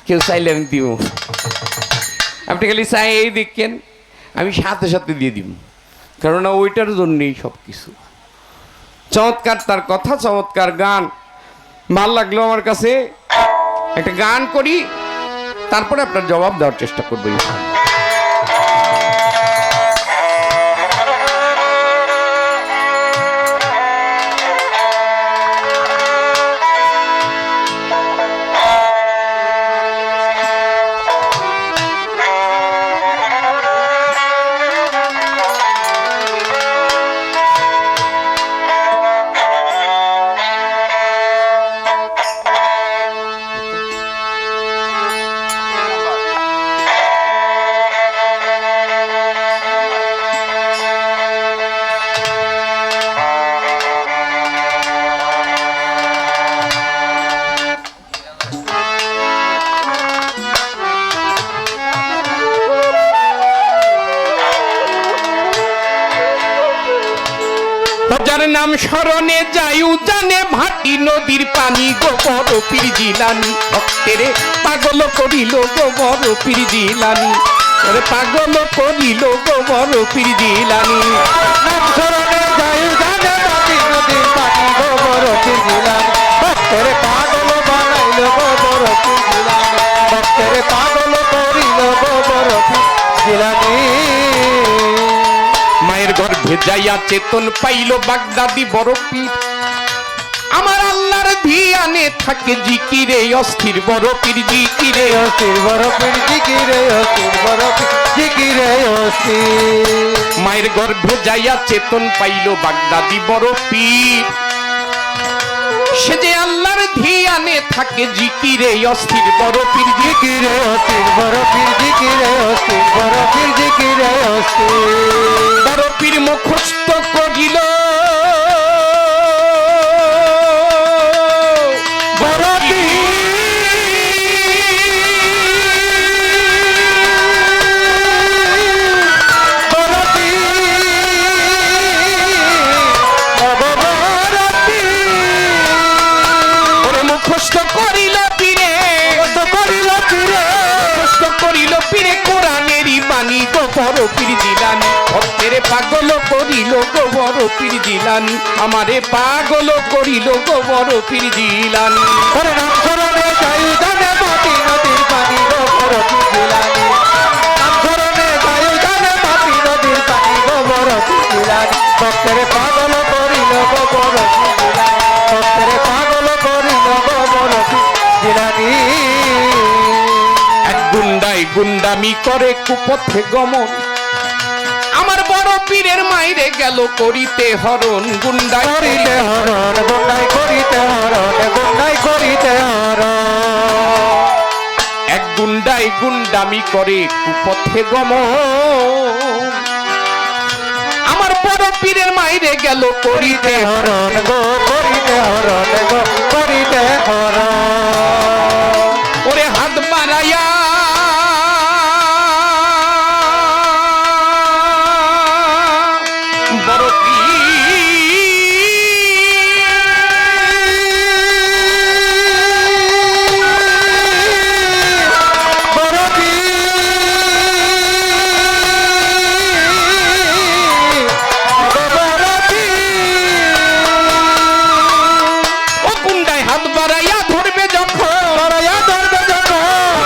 কেউ চাইলে আমি দিব। আপনি খালি চাই এই দেখেন, আমি সাথে সাথে দিয়ে দিব, কারণ ওইটার জন্যই সব কিছু। চমৎকার তার কথা, চমৎকার গান, ভাল লাগলো আমার কাছে। একটা গান করি, তারপরে আপনার জবাব দেওয়ার চেষ্টা করবো। যার নাম স্মরণে যাইউ জানে ভাটি নদীর পানি, গোবর পীর জিলানি ভক্তের পাগল করিল, গোবর পীর জিলানি পাগল করিল, গোবর পীর জিলানি। নাম স্মরণে যাই জানে ভাটি নদীর পানি, গোবর পীর জিলানি ভক্তের পাগল বানাইল, গোবর পীর জিলানি ভক্তের পাগল করিল, গোবর পীর জিলানি। মায়ের গর্ভে যাইয়া চেতন পাইল বাগদাদি বড় পীর, আমার আল্লাহর ধিয়ানে থাকে জিকিরে অস্থির বড় পীর, জিকিরে অস্থির বড় পীর জিকিরে, অস্থির বড় পীর জিকিরে অস্থির। মায়ের গর্ভে যাইয়া চেতন পাইল বাগদাদি বড় পীর, সে যে আল্লাহর ধিয়ানে থাকে জিকিরে অস্থির বড় পীর, জিকিরে অস্থির বড় পীর জিকিরে, অস্থির বড় পীর জিকিরে অস্থির। বড় পীর মুখস্থ করিল বড় পীর, বড় পীর ওরে মুখস্থ করিল পীরে, করিল পীরে, মুখস্থ করিল পীরে কোরআনেরই বাণী, গো বড় পীর জিলানি ভক্তের পাগল করিল, গো বড় পীর জিলানি আমারে পাগল করিল, গো বড় পীর জিলানি। ওরে নাম স্মরণে যাই জানে ভাটি নদীর পানি, গো বড় পীর জিলানি নাম স্মরণে যাই জানে ভাটি নদীর পানি, গো বড় পীর জিলানি ভক্তের পাগল করিল, গো বড় পীর জিলানি ভক্তের পাগল করিল, গো বড় পীর জিলানি। এক গুন্ডাই গুন্ডামি করে কুপথে গমন, আমার বড় পীরের মাইরে গেল করিতে হরণ গুন্ডাই করিতে হরণ গুন্ডাই করিতে হরণ গুন্ডাই করিতে হরণ এক গুন্ডাই গুন্ডামি করে কুপথে গমন আমার বড় পীরের মাইরে গেল করিতে হরণ গো করিতে হরণ গো করিতে হরণ ওরে হাত বাড়াইয়া বড় বড় ও গুন্ডায় হাত বাড়াইয়া ধরবে যখন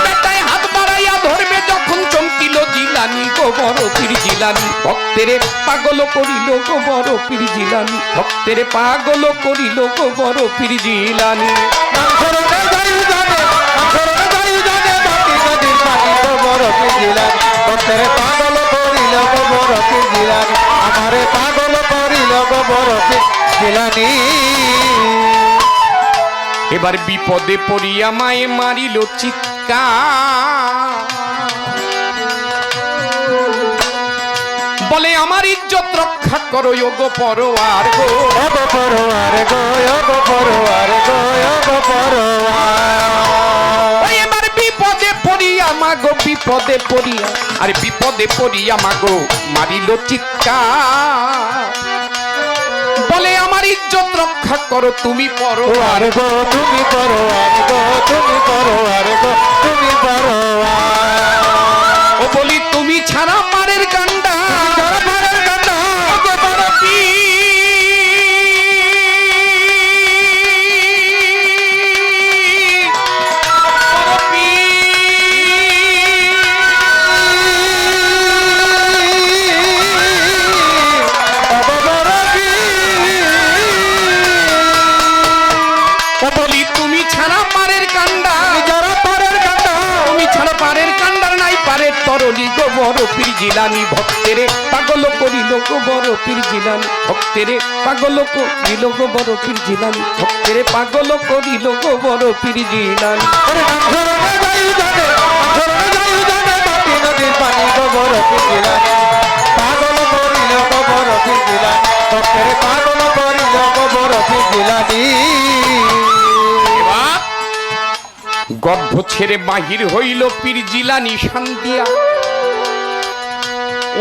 বেটায় হাত বাড়াইয়া ধরবে যখন চমকিল জিলানি গো বড় পীর জিলানি ভক্তেরে পাগল করিল গো বড় পীর জিলানি ভক্তেরে পাগল করিল গো বড় পীর জিলানি পাগল করিল গোবর জিলানি আমারে পাগল করিল গোবর জিলানি এবার বিপদে পড়িয়া মায়ে মারিল চিৎকার বলে আমার ইজ্জত রক্ষা করো গো পরোয়ার গো ওগো পরোয়ার গো ওগো পরোয়ার গো ওগো পরোয়ার ওই এবার বিপদে পড়িয়া মাগো বিপদে পড়িয়া আরে বিপদে পড়িয়া মাগো মারিল চিৎকার বলে আমার ইজ্জত রক্ষা করো তুমি পরোয়ার আর গো তুমি পরোয়ার গো তুমি পরোয়ার গো তুমি পরোয়ার ও বলি তুমি ছাড়া মারের কান্ডা যারা পারের কান্না ওগো বড় পীর। বড় পীর। ও বলি তুমি ছাড়া মারের কান্ডা যারা পারের কান্না তুমি ছাড়া পারের কান্ডার নাই পারের তরণী গো বড় পীর জিলানি ভক্তেরে পাগল করিল গো বড় পীর জিলানি ভক্তেরে পাগল করিল গো বড় পীর জিলানি ভক্তেরে পাগল করিল গো বড় পীর জিলানি ওরে নামধরণে যাই জানে বাটি নদীর পানি গোবর পিজিলানি পাগল করিল গোবর পিজিলানি ভক্তের পাগল করিল গোবর পিজিলানি এবার গর্ভ ছেড়ে বাহির হইল পীর জিলানি শান্তিয়া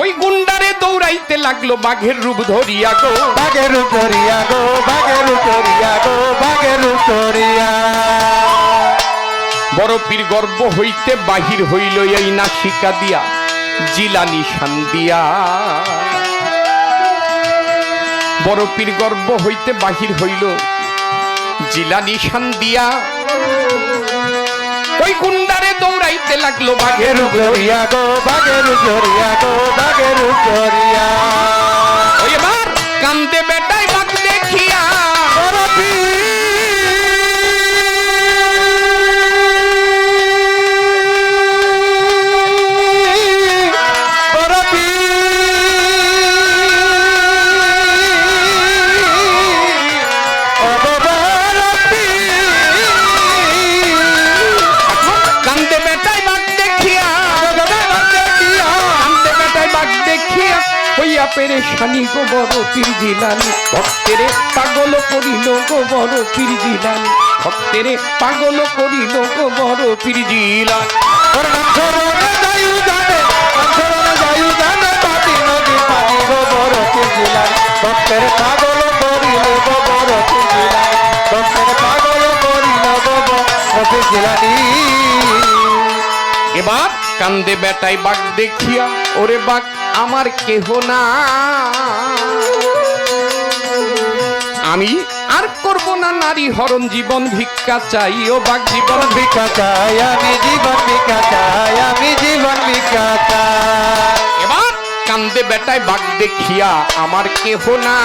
ওই গুন্ডারে দৌড়াইতে লাগলো বাঘের রূপ ধরিয়া গো বাগের উতরিয়া গো বাগের উতরিয়া গো বাগের উতরিয়া বড় পীর গর্ব হইতে বাহির হইল এই নাসিকা দিয়া জিলানি শান্তিয়া বড় পীর গর্ব হইতে বাহির হইল জিলানি শান্তিয়া ওই গুন্ডারে দৌড়াইতে লাগলো বাঘের বাগের উতরিয়া গো বাগের উতরিয়া গো বাগের উতরিয়া ওই এবার কান্দে বেটাই বাঘ দেখিয়া কান্দে বেটাই বাঘ দেখিয়া কান্দে বেটাই বাঘ দেখিয়া হইয়া পেরেশানি গো বড় পীর জিলানি ভক্তেরে পাগল করিল গো বড় পীর জিলানি ভক্তেরে পাগল করিল গো বড় পীর জিলানি ভক্তের পাগল করিল গোবর পিজিলানি ভক্তের পাগল করিল গোবর পিজিলানি এবার কান্দে বেটাই বাঘ দেখিয়া ওরে বাঘ আমার কেহ না আমি আর করব না নারী হরণ জীবন ভিক্ষা চাই ও বাঘ জীবন ভিক্ষা চাই আমি জীবন ভিক্ষা চাই আমি জীবন ভিক্ষা চাই এবার কান্দে বেটায় বাঘ দেখিয়া আমার কেহ না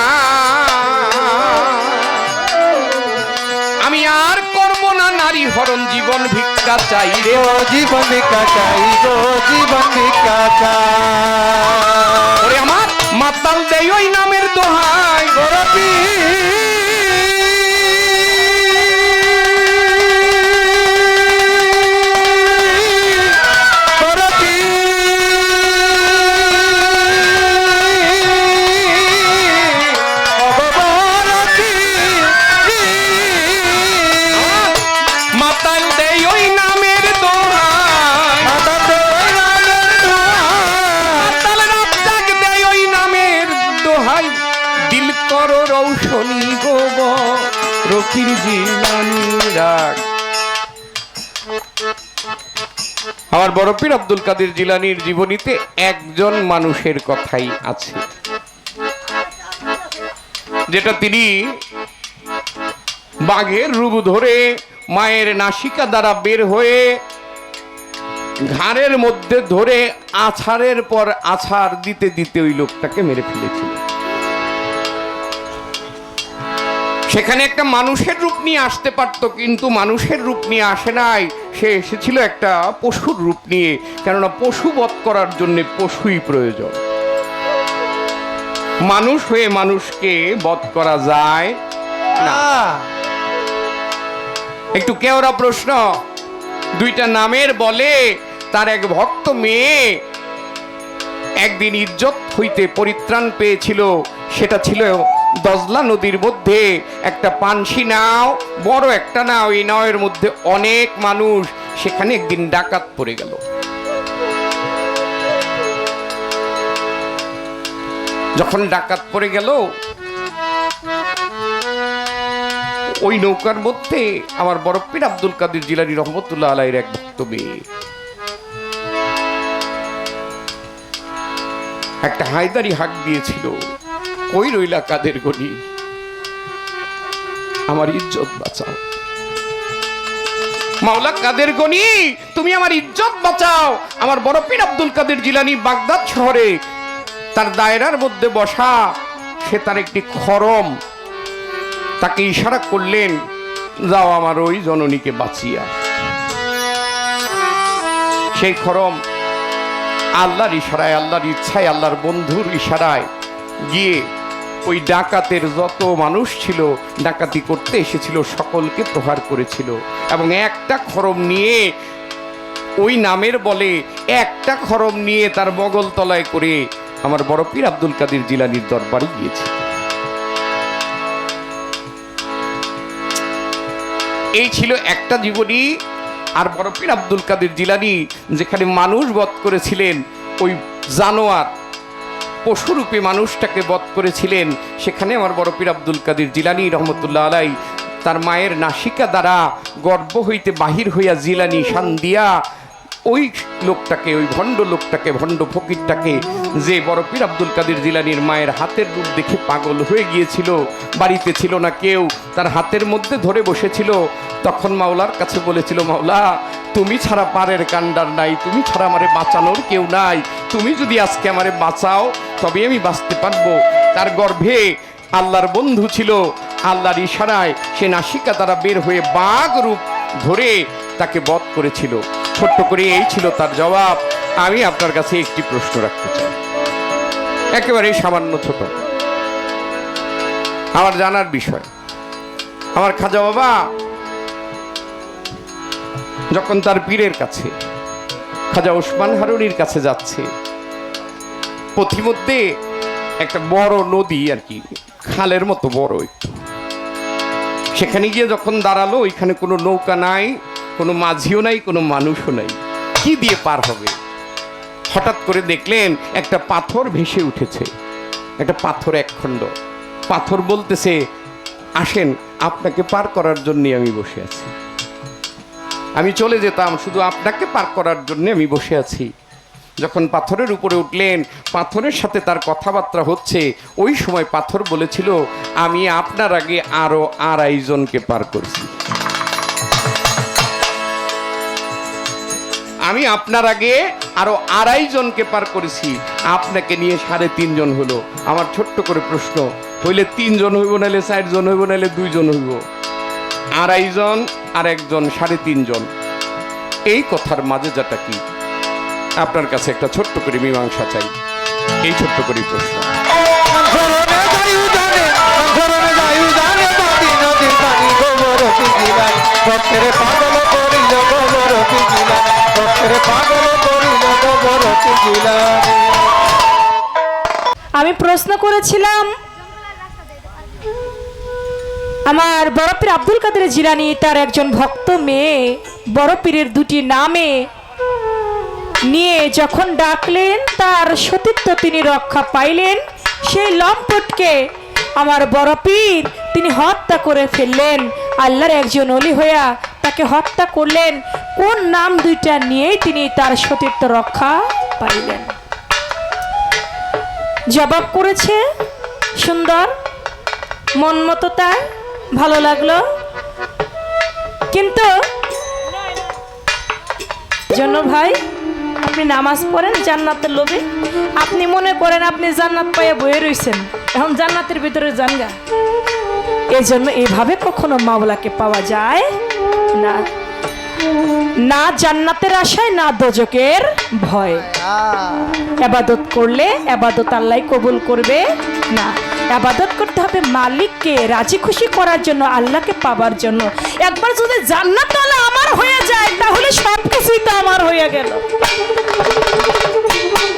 আমি আর করব না নারী হরণ জীবন ভিক্ষা চাই রে ও জীবন ভিক্ষা চাই গো জীবন ভিক্ষা চাই ওরে আমার করো রৌশনী গোবর পীর জিলানী রাগ। আমার বড় পীর আব্দুল কাদের জিলানীর জীবনীতে একজন মানুষের কথাই আছে, যেটা তিনি বাঘের রূপ ধরে মায়ের নাসিকা দ্বারা বের হয়ে ঘাড়ের মধ্যে ধরে আছাড়ের পর আছাড় দিতে দিতে ওই লোকটাকে মেরে ফেলেছিল। সেখানে একটা মানুষের রূপ নিয়ে আসতে পারত, কিন্তু মানুষের রূপ নিয়ে আসে নাই, সে এসেছিল একটা পশুর রূপ নিয়ে, কেননা পশু বধ করার জন্য পশুই প্রয়োজন। মানুষ হয়ে মানুষকে বধ করা যায় না। একটু কেওড়া প্রশ্ন, দুইটা নামের বলে তার এক ভক্ত মেয়ে একদিন ইজ্জত হইতে পরিত্রাণ পেয়েছিল। সেটা ছিল দজলা নদীর মধ্যে একটা পানসি নাও, বড় একটা নাও, এই নাওয়ের মধ্যে অনেক মানুষ। সেখানে একদিন ডাকাত পড়ে গেল। যখন ডাকাত পড়ে গেল, ওই নৌকার মধ্যে আমার বড় পীর আব্দুল কাদের জিলানী রহমতুল্লাহ আলাইহির এক ভক্ত মেয়ে একটা হায়দারি হাঁক দিয়েছিল, কই রইলা কাদের গনি, আমার ইজ্জত বাঁচাও। মাওলা কাদের গনি, তুমি আমার ইজ্জত বাঁচাও। আমার বড় পীর আব্দুল কাদের জিলানী বাগদাদ শহরে তার দায়রার মধ্যে বসা, সে তার একটি খরম, তাকে ইশারা করলেন, যাও আমার ওই জননীকে বাঁচিয়া। সেই খরম আল্লাহর ইশারায়, আল্লাহর ইচ্ছায়, আল্লাহর বন্ধুর ইশারায় গিয়ে ওই ডাকাতের যত মানুষ ছিল ডাকাতি করতে এসেছিল সকলকে প্রহার করেছিল, এবং একটা খরম নিয়ে, ওই নামের বলে একটা খরম নিয়ে তার বগল তলায় করে আমার বড় পীর আব্দুল কাদের জিলানীর দরবারে গিয়েছে। এই ছিল একটা জীবনী। আর বড় পীর আব্দুল কাদের জিলানী যেখানে মানুষ বধ করেছিলেন, ওই জানোয়ার পশুরূপে মানুষটাকে বধ করেছিলেন, সেখানে আমার বড় পীর আব্দুল কাদের জিলানী রহমতুল্লাহ আলাই তার মায়ের নাসিকা দ্বারা গর্ভ হইতে বাহির হইয়া জিলানী শান দিয়া ওই লোকটাকে, ওই ভণ্ড লোকটাকে, ভণ্ড ফকিরটাকে, যে বড় পীর আব্দুল কাদের জিলানীর মায়ের হাতের রূপ দেখে পাগল হয়ে গিয়েছিল, বাড়িতে ছিল না কেউ, তার হাতের মধ্যে ধরে বসেছিল, তখন মাওলার কাছে বলেছিল, মাওলা তুমি ছাড়া পারের কান্ডার নাই, তুমি ছাড়া আমারে বাঁচানোর কেউ নাই, তুমি যদি আজকে আমারে বাঁচাও তবে আমি বাঁচতে পারবো। তার গর্ভে আল্লাহর বন্ধু ছিল, আল্লাহর ইশারায় সে নাসিকা দ্বারা বের হয়ে বাঘ রূপ ধরে তাকে বধ করেছিল। ছোট্ট করে এই ছিল তার জবাব। আমি আপনার কাছে একটি প্রশ্ন রাখতে চাই, একেবারে সামান্য ছোট, আমার জানার বিষয়। আমার খাজা বাবা যখন তার পীরের কাছে, খাজা ওসমান হারুনির কাছে যাচ্ছে, পথিমধ্যে একটা বড় নদী, আর কি খালের মতো বড় একটু, সেখানে গিয়ে যখন দাঁড়ালো, ওইখানে কোনো নৌকা নাই, কোনো মাঝিও নাই, কোনো মানুষও নাই, কি দিয়ে পার হবে? হঠাৎ করে দেখলেন একটা পাথর ভেসে উঠেছে, একটা পাথর একখণ্ড। পাথর বলতেছে, আসেন আপনাকে পার করার জন্যে আমি বসে আছি, আমি চলে যেতাম, শুধু আপনাকে পার করার জন্য আমি বসে আছি। যখন পাথরের উপরে উঠলেন, পাথরের সাথে তার কথাবার্তা হচ্ছে, ওই সময় পাথর বলেছিল, আমি আপনার আগে আরো 2.5 জনকে পার করছি, আমি আপনার আগে আরো 2.5 জনকে পার করেছি, আপনাকে নিয়ে 3.5 জন হলো। আমার ছোট্ট করে প্রশ্ন, হইলে 3 জন হইব, নাহলে 4 জন হইব, নাহলে 2 জন হইব? 2.5 জন আর 1 জন, 3.5 জন। এই কথার মাঝে যাটা কি? আপনার কাছে একটা ছোট্ট করে মীমাংসা চাই, এই ছোট্ট করে প্রশ্ন। আমি প্রশ্ন করেছিলাম, আমার বড় পীর আব্দুল কাদের জিলানী তার একজন ভক্ত মেয়ে বড় পীরের 2টি নামে নিয়ে যখন ডাকলেন, তার সতীত্ব তিনি রক্ষা পাইলেন। সেই লম্পটকে আমার বড় পীর তিনি হত্যা করে ফেললেন, আল্লাহর একজন অলি হইয়া তাকে হত্যা করলেন। কোন নাম দুইটা নিয়েই তিনি তার সতীত্ব রক্ষা পাইলেন? জবাব করেছে সুন্দর, মন মতো তার ভালো লাগলো। কিন্তু জন্য ভাই আপনি নামাজ পড়েন জান্নাতের লোভে, আপনি মনে করেন আপনি জান্নাত পাইয়া বয়ে রইছেন, এখন জান্নাতের ভিতরে যান গা। এই জন্য এইভাবে কখনো মাওলাকে পাওয়া যায় না, না জান্নাতের আশায় না দোজকের ভয়। ইবাদত করলে ইবাদত আল্লাহ কবুল করবে না, ইবাদত করতে হবে মালিককে রাজি খুশি করার জন্য, আল্লাহকে পাবার জন্য। একবার যদি জান্নাত আল্লাহ আমার হয়ে যায় তাহলে সব কিছুই তো আমার হয়ে গেল।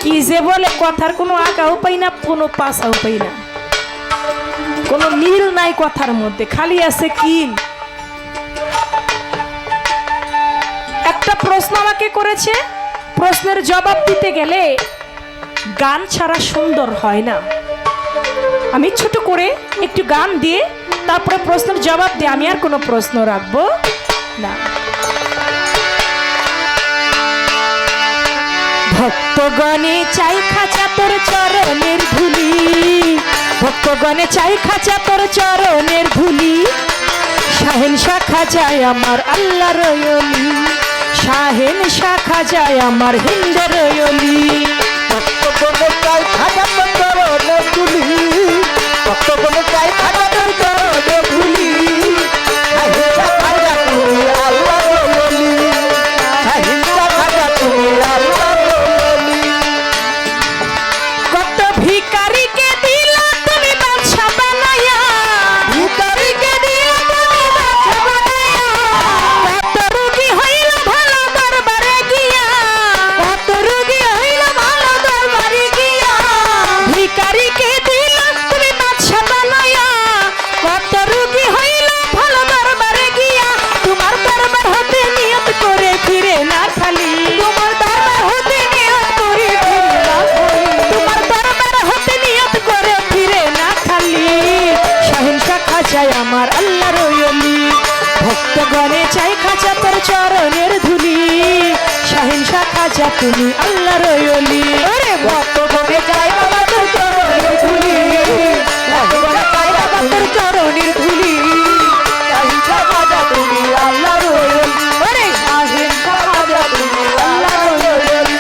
কি যে বলে কথার কোনো আগাও পাই না, কোনো পাশাও পাই না, কোনো মিল নাই কথার মধ্যে, খালি আছে কিল। একটা প্রশ্ন আমাকে করেছে, প্রশ্নের জবাব দিতে গেলে গান ছাড়া সুন্দর হয় না। আমি ছোট করে একটু গান দিয়ে তারপরে প্রশ্নের জবাব দিয়ে আমি আর কোনো প্রশ্ন রাখবো না। ভক্তগণে চাই খাঁচা তোর চরণের ধুলি, ভক্তগণে চাই খাঁচা তোর চরণের ধুলি, শাহেন শাখা যায় আমার আল্লাহ রয়লি, শাহেন শাখা যায় আমার হিন্দের রয়লি। ভক্তগণে চাই খাজা তোর চরণের ধুলি, ভক্তগণে চাই খাজা তোর চরণের ধুলি, শাহিন শাখা যায় তুমি আল্লাহ রয়লি, শাহিন শাখা যায় তুমি আল্লাহ রয়লি। কত ভিখারিকে দিলা তুমি বাদশা বানায়া, ভিখারিকে দিয়ে তুমি বাদশা বানায়া, কত রোগী হইল ভালো দরবারে গিয়া, কত রোগী হইল ভালো দরবারে গিয়া, ভিখারিকে দিলা তুমি বাদশা বানায়া, কত রোগী হইল ভালো দরবারে গিয়া, তোমার দরবার হতে নিয়ত করে ফিরে না খালি, তোমার দরবার হতে নিয়ত করে ফিরে না খালি, তোমার দরবার হতে নিয়ত করে ফিরে না খালি, শাহিন শাখা যায় আমার আল্লাহ রয়লি, ভক্তগণে চাই খাঁচা তোর চরণের ধুলি, শাহিন শাখা যা তুমি আল্লাহ রয়লি। ওরে ভক্তগণে চাই বাবা তোর চরণের ধুলি, ভক্তগণে চাই বাবা তোর চরণের ধুলি, শাহিন শাখা যা তুমি আল্লাহ রয়লি, ওরে শাহিন শাখা যা তুমি আল্লাহ রয়লি।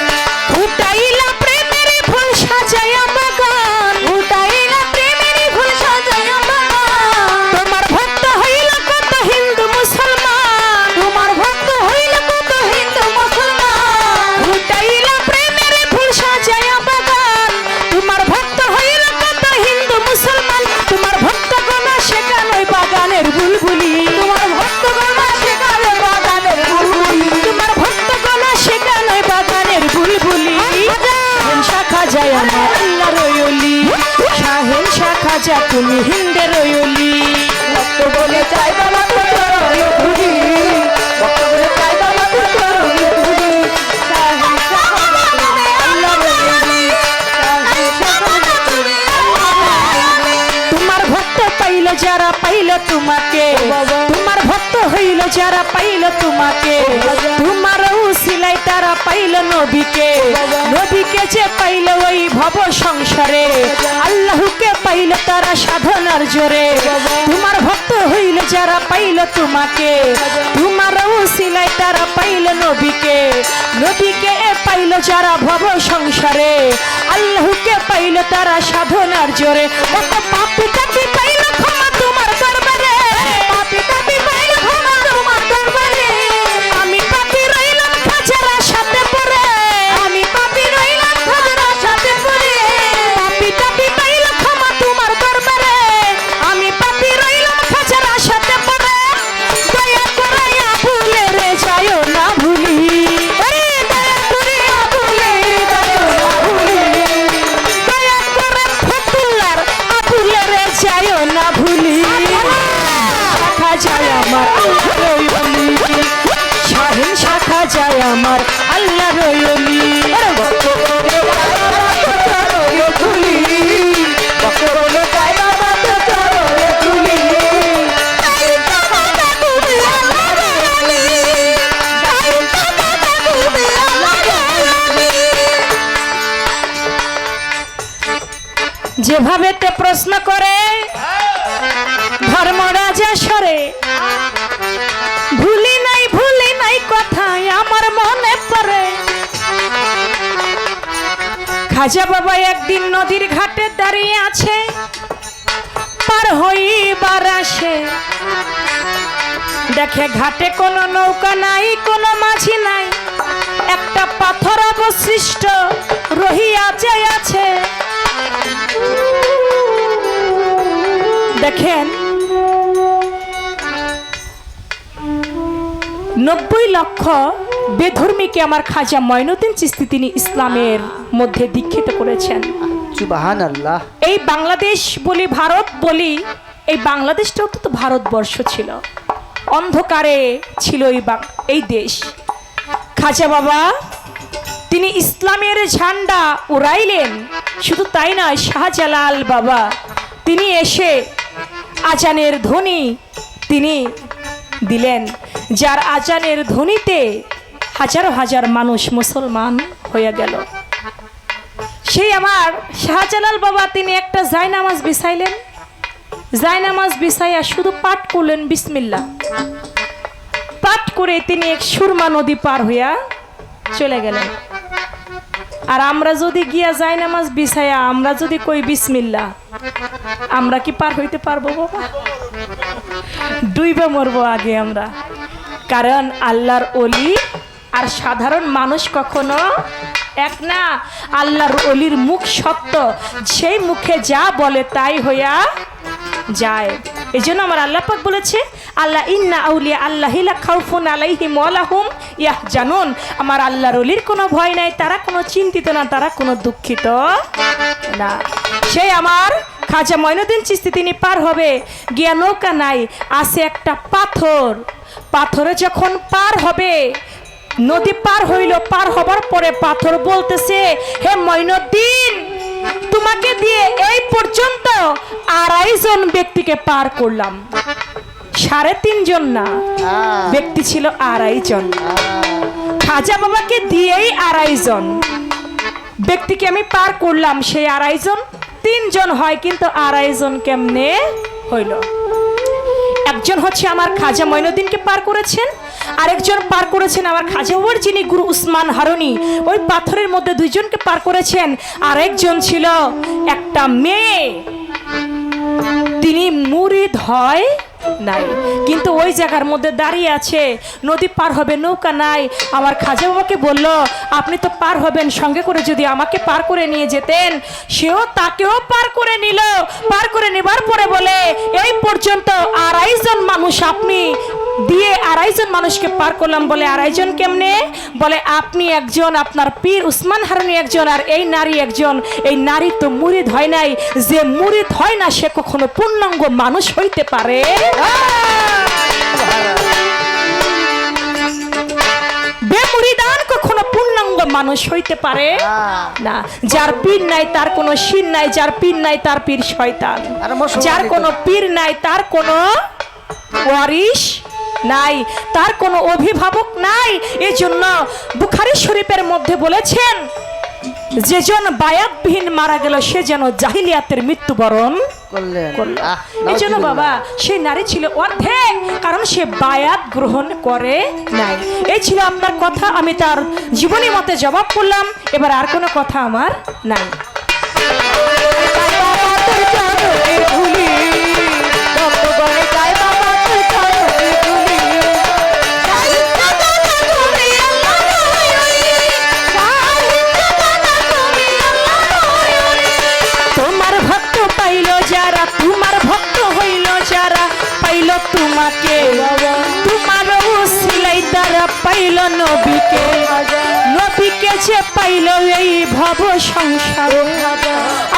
ফুটাইলা প্রেমের ফুল সাজায়া বাগান, উঠাইলা প্রেমের ফুল সাজায়া বাগান, তোমার ভক্ত হইল কত হিন্দু মুসলমান, তোমার ভক্ত হইল কত হিন্দু মুসলমান, ফুটাইলা প্রেমের ফুল সাজায়া বাগান, তোমার ভক্ত হইল কত হিন্দু মুসলমান, তোমার ভক্ত গণা শেখানোই বাগানের বুলবুলি, তোমার ভক্তগণ সেখানে বাগানের বুলবুলি, তোমার ভক্ত গণা শেখানোই বাগানের বুলবুলি, শাহেন শাখা যায় আমার আল্লাহ রয়লি, শাহেন শাখা যা তুমি হিন্দের রয়লি। ভক্তগণে চাই বাবা তোর চরণের ধুলি, ভক্তগণে চাই বাবা তোর চরণের ধুলি, শাহিন শাখা যা তুমি আল্লাহ রয়লি, শাহিন শাখা যা তুমি আল্লাহ রয়লি। তোমার ভক্ত পাইল যারা পাইল তোমাকে, তোমার ভক্ত হইল যারা পাইল তোমাকে, তোমার উসিলাই তারা পাইল নবীকে, নবীকে যে পাইল ওই ভব সংসারে, আল্লাহকে পাইল তারা সাধনার জোরে, তোমার ভক্ত হইল যারা পাইল তোমাকে, তোমার উসিলাই তারা পাইল নবীকে, নবীকে পাইল যারা ভব সংসারে, আল্লাহকে পাইল তারা সাধনার জোরে। কত পাপী তাপী পাইল ক্ষমা তোমার দরবারে, পাপী তাপী পাইল ক্ষমা তোমার দরবারে, আমি পাপী রইলাম খাজারা সাথে পড়ে, আমি পাপী রইলাম খাজারা সাথে পড়ে, পাপী তাপী পাইল ক্ষমা তোমার দরবারে, আমি পাপী রইলাম খাজারা সাথে পড়ে, দয়া করাইয়া ভুলে রে যায় না ভুলি, ওরে দয়া করিয়া ভুলে যাইও না ভুলি, দয়া করে ফতুল্লার আবুলে রে যায় না ভুলি, শাখা যায় আমার আল্লাহ রয়লি, শাহিন শাখা যায় আমার আল্লাহ রয়লি। ভক্তগণে চাই বাবা তোর চরণের ধুলি, ভক্তগণে চাই বাবা তোর যেভাবে তে প্রশ্ন করে ধর্মরাজা সরে, ভুলি নাই কথাই আমার মনে পড়ে। খাজা বাবা একদিন নদীর ঘাটে দাঁড়িয়ে আছে, পার হইবার আসে, দেখে ঘাটে কোনো নৌকা নাই, কোনো মাঝি নাই, একটা পাথর অবশিষ্ট রহিয়া যায় আছে। দেখেন 90 লক্ষ বেধর্মীকে আমার খাজা মঈনুদ্দিন চিশতি তিনি ইসলামের মধ্যে দীক্ষিত করেছেন। সুবহানাল্লাহ। এই বাংলাদেশ বলি, ভারত বলি, এই বাংলাদেশটাও তো ভারতবর্ষ ছিল, অন্ধকারে ছিল এই দেশ। খাজা বাবা তিনি ইসলামের ঝান্ডা উড়াইলেন। শুধু তাই নয়, শাহজালাল বাবা তিনি এসে আজানের ধ্বনি তিনি দিলেন, যার আজানের ধ্বনিতে হাজার হাজার মানুষ মুসলমান হয়ে গেল। সেই আমার শাহজালাল বাবা তিনি একটা জায়নামাজ বিছাইলেন, জায়নামাজ বিছাইয়া শুধু পাঠ করলেন বিসমিল্লাহ, পাঠ করে তিনি এক সুরমা নদী পার হইয়া চলে গেলেন। আর আমরা যদি গিয়া জায়নামাজ বিছাইয়া আমরা যদি কই বিসমিল্লাহ, আমরা কি পার হইতে পারবো বাবা? ডুইবে মরবো আগে আমরা। কারণ আল্লাহর ওলি আর সাধারণ মানুষ কখনো এক না। আল্লাহর ওলির মুখ সত্য, সেই মুখে যা বলে তাই হইয়া যায়। এই জন্য আমার আল্লাহ পাক বলেছে, আল্লাহ ইন্না আউলিয়া আল্লাহি লা খাউফুন আলাইহিম ওয়া লাহুম ইয়াহজানুন। আমার আল্লাহর ওলির কোনো ভয় নাই, তারা কোনো চিন্তিত না, তারা কোনো দুঃখিত না। সেই আমার খাজা মঈনুদ্দিন চিশতি তিনি পার হবে, গিয়া নৌকা নাই, আছে একটা পাথর। পাথরে যখন পার হবে, নদী পার হইল, পার হবার পরে পাথর বলতেছে, হে মঈনুদ্দিন, তোমাকে দিয়ে এই পর্যন্ত 2.5 জন ব্যক্তিকে পার করলাম। 3.5 জন না, ব্যক্তি ছিল 2.5 জন। খাজা বাবাকে দিয়েই 2.5 জন ব্যক্তিকে আমি পার করলাম। সেই 2.5 জন 3 জন হয়, কিন্তু 2.5 জন কেমনে হইল? একজন হচ্ছে আমার খাজা মঈনুদ্দিনকে পার করেছেন, আরেকজন পার করেছেন আমার খাজা বাবার যিনি গুরু উসমান হারুনি, ওই পাথরের মধ্যে 2 জনকে পার করেছেন। আরেকজন ছিল একটা মেয়ে, তিনি মুরিদ হয় নাই, কিন্তু ওই জায়গার মধ্যে দাঁড়িয়ে আছে, নদী পার হবে, নৌকা নাই। আমার খাজা বাবাকে বলল, আপনি তো পার হবেন, সঙ্গে করে যদি আমাকে পার করে নিয়ে যেতেন। সেও তাকেও পার করে নিল। পার করে নেবার পরে বলে, এই পর্যন্ত 2.5 জন মানুষ আপনি দিয়ে 2.5 জন মানুষকে পার করলাম। বলে 2.5 জন কেমনে? বলে আপনি একজন, আপনার পীর উসমান হারুনি একজন, আর এই নারী একজন। এই নারী তো মুরিদ হয় নাই, যে মুরিদ হয় না সে কখনো পূর্ণাঙ্গ মানুষ হইতে পারে? বেমুরিদান কখনো পূর্ণাঙ্গ মানুষ হইতে পারে না। যার পীর নাই তার কোনো শির নাই, যার পীর নাই তার পীর শয়তান, যার কোনো পীর নাই তার কোনো ওয়ারিশ নাই, তার কোনো অভিভাবক নাই। এজন্য বুখারী শরীফের মধ্যে বলেছেন, যেজন বায়াতবিহীন মারা গেল সে যেন জাহিলিয়াতের মৃত্যুবরণ করলেন। এই জন্য বাবা সেই নারী ছিল অর্ধেক, কারণ সে বায়াত গ্রহণ করে নাই। এই ছিল আপনার কথা, আমি তার জীবনী মতে জবাব করলাম। এবার আর কোনো কথা আমার নাই। তোমাকে তোমার উসিলাই তারা পাইল নবীকে, নবীকে যে পাইল এই ভব সংসার,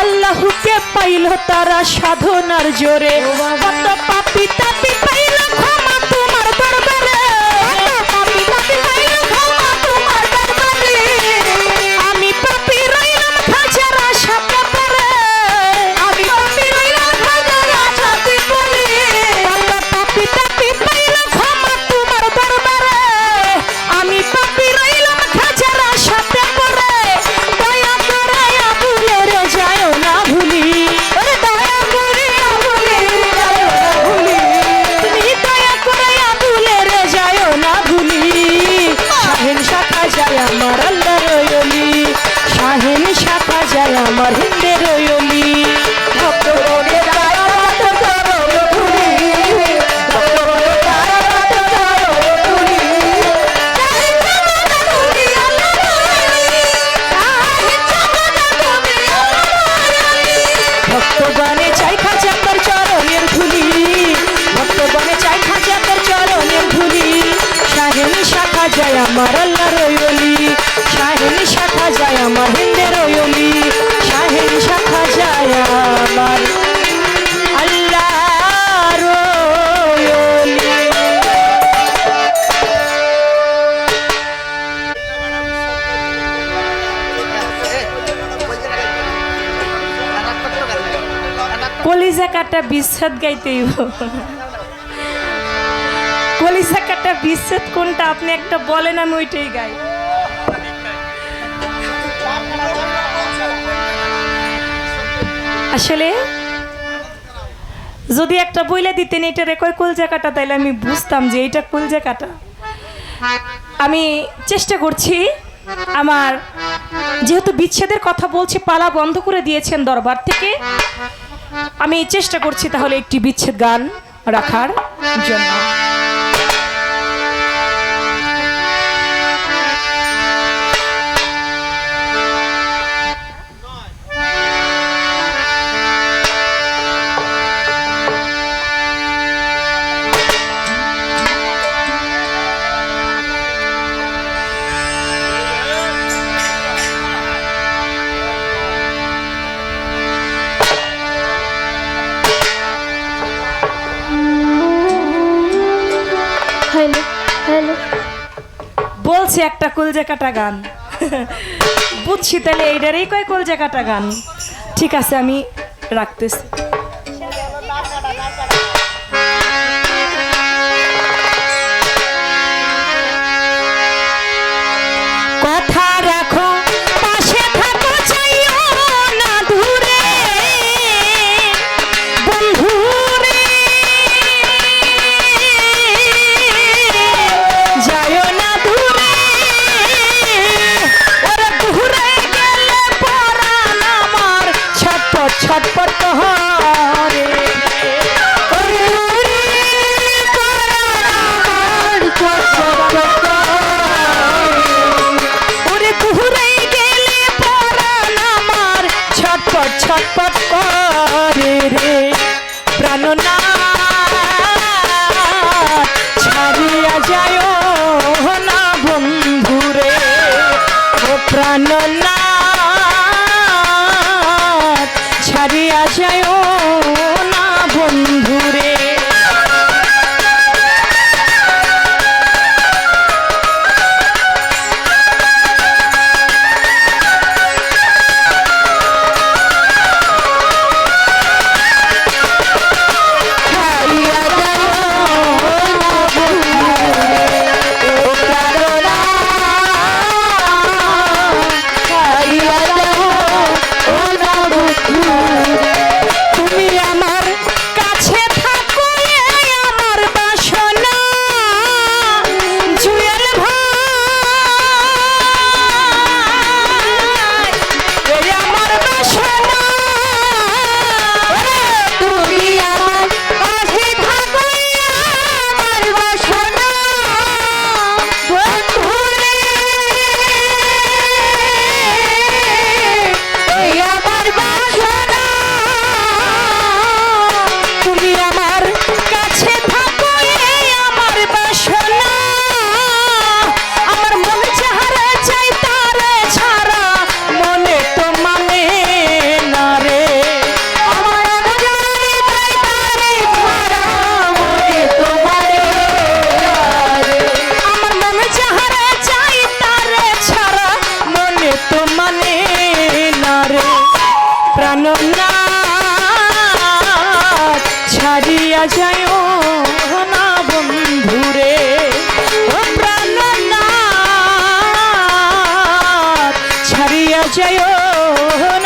আল্লাহকে পাইল তারা সাধনার জোরে। কত পাপী তাপী পাইল ক্ষমা তোমার দরবারে, পাপী তাপী পাইল ক্ষমা তোমার দরবারে। আমি পাপী রইলাম খাজার আশাতে পড়ে, আমি পাপী রইলাম খাজার আশাতে পড়ে। পাপী তাপী পাইল ক্ষমা তোমার দরবারে, আমি পাপী রইলাম খাজার আশাতে পড়ে। দয়া করে ভুলে যায় না ভুলি। আল্লাহর ওলি ভক্ত বনে যায় কত চরণ ধুলি ভক্ত বনে যায় কত চরণ ধুলি ভক্তগণে চাই খাঁচা তোর চরণের ধুলি ভক্তগণে চাই খাঁচা তোর চরণের ধুলি শাহিনী শাখা যায় আমার আল্লাহর ওলি শাহিনী শাখা যায় আমার হিন্দের ওলি শাহিনী শাখা যায় আমার আল্লাহর ওলি। কলিজা কাটা বিচ্ছেদ গাইতেই কলিজা কাটা বিচ্ছেদ কোনটা আপনি একটা বলেন আমি ওইটাই গাই। আসলে যদি একটা বইলে দিতেন এটা রেকয় কলজা কাটা তাইলে আমি বুঝতাম যে এইটা কলজা কাটা। আমি চেষ্টা করছি আমার যেহেতু বিচ্ছেদের কথা বলছি পালা বন্ধ করে দিয়েছেন দরবার থেকে আমি চেষ্টা করছি তাহলে একটি বিচ্ছেদ গান রাখার জন্য। বলছি একটা কলজা কাটা গান বুঝছি তাহলে এইটারই কয় কলজা কাটা গান। ঠিক আছে আমি রাখতেছি। কথা রাখো পাশে থাকো চাইও না দূরে বন্ধুরে যাইও না দূরে ওরে দূরে গেলে পরাণ আমার ছটপট ছটপট করে ওরে দূরে গেলে পরাণ আমার ছটপট ছটপট করে রে প্রাণনাথ ছাড়িয়া যায় না বন্ধুরে ও প্রাণনাথ ছাড়িয়া যায় না বন্ধুরে। তুমি আমার কাছে থাকো এই আমার বাসনা জুয়েল ভাই এই আমার বাসনা তুমি আমার কাছে থাকো আমার বাসনা বন্ধুরে এই আমার বাসনা তুমি আমার কাছে থাকো এই আমার বাসনা আমার মন যাহারা চাই তারে ছাড়া মনে তো মানে না রে আমার অজানি চাই তারে ছাড়া মনে তো মানে না রে আমার মন যাহারা চাই তারে ছাড়া মনে তো মানে না রে প্রাণনাথ ছাড়িয়া যায় না বন্ধুরে ও প্রাণনাথ ছাড়িয়া যায়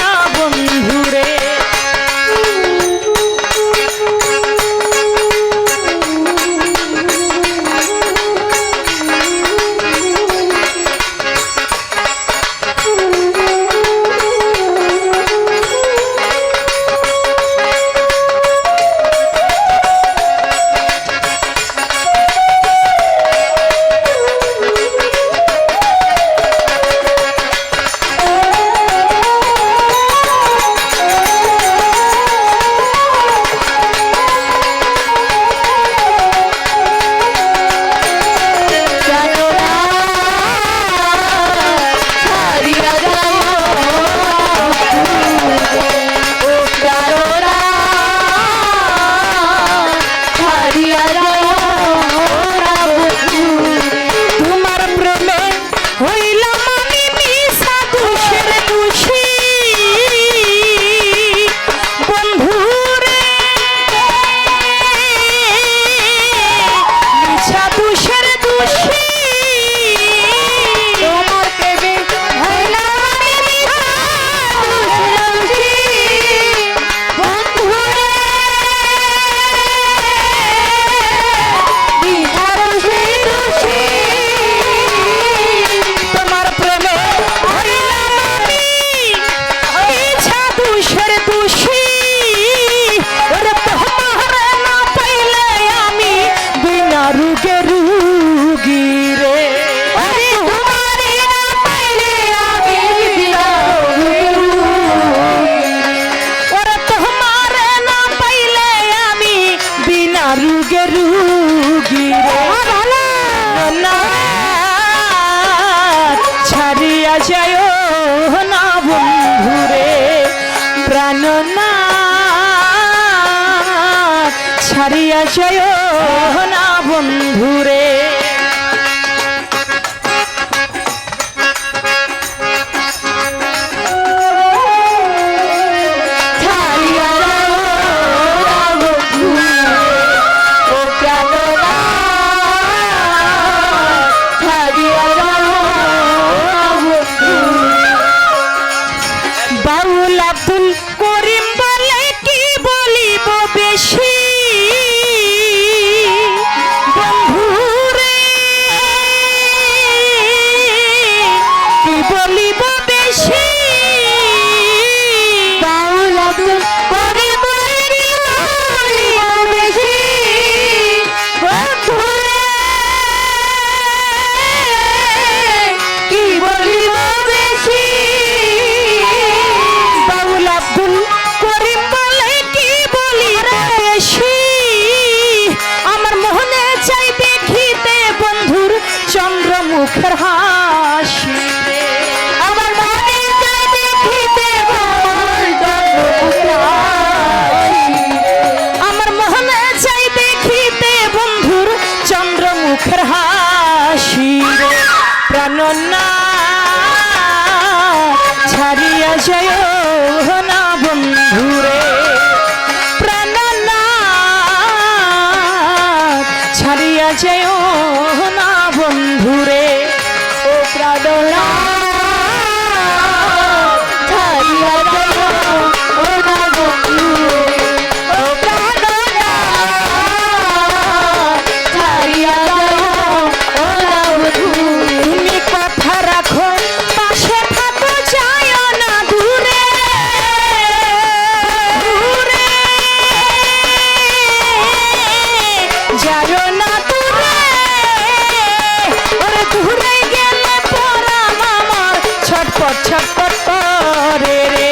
না বন্ধুরে। খুশি ওরে তোমার না পাইলে আমি বিনা রোগে রুগী রে ওরে তোমারে না পাইলে আমি বিনা ওরে তোমার না পাইলে আমি বিনা রোগে রুগী রে না ছাড়িয়া যায় না বন্ধুরে প্রাণনাথ ছাড়িয়া যায় না বন্ধুরে ছাড়িয়া যাও না বন্ধু ও প্রাণনাথ ছাড়িয়া যাও না বন্ধু বাউল আব্দুল করিম বলে কি বলিব বেশি বন্ধুরে কি বলিব বেশি বাউল আব্দুল করিম বলে বেশি বন্ধুরে কি বলিব বেশি বাউল আব্দুল করিম বলে কি বলিব বেশি আমার মোহনে চাই দেখিতে বন্ধুর চন্দ্রমুখের হাসি আমার মনে চাই দেখিতে বন্ধুর আমার মোহনে চাই দেখিতে বন্ধুর চন্দ্রমুখের হাসি প্রাণনাথ ছাড়িয়া যায় না বন্ধুরে প্রাণনাথ ছাড়িয়া যায় না বন্ধুরে ও প্রাণনাথ ছাড়িয়া যাও ও না বন্ধু ও প্রাণনাথ ছাড়িয়া যাও ও না বন্ধু তুমি কথা রাখো পাশে থাকো যায় না দূরে দূরে যায় না দূরে ওরে দূরে গেলে পরাম আমার ছটপট ছটপট করে রে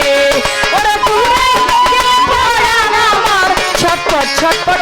ওরে দূরে গেলে পরাম আমার ছটপট ছটপট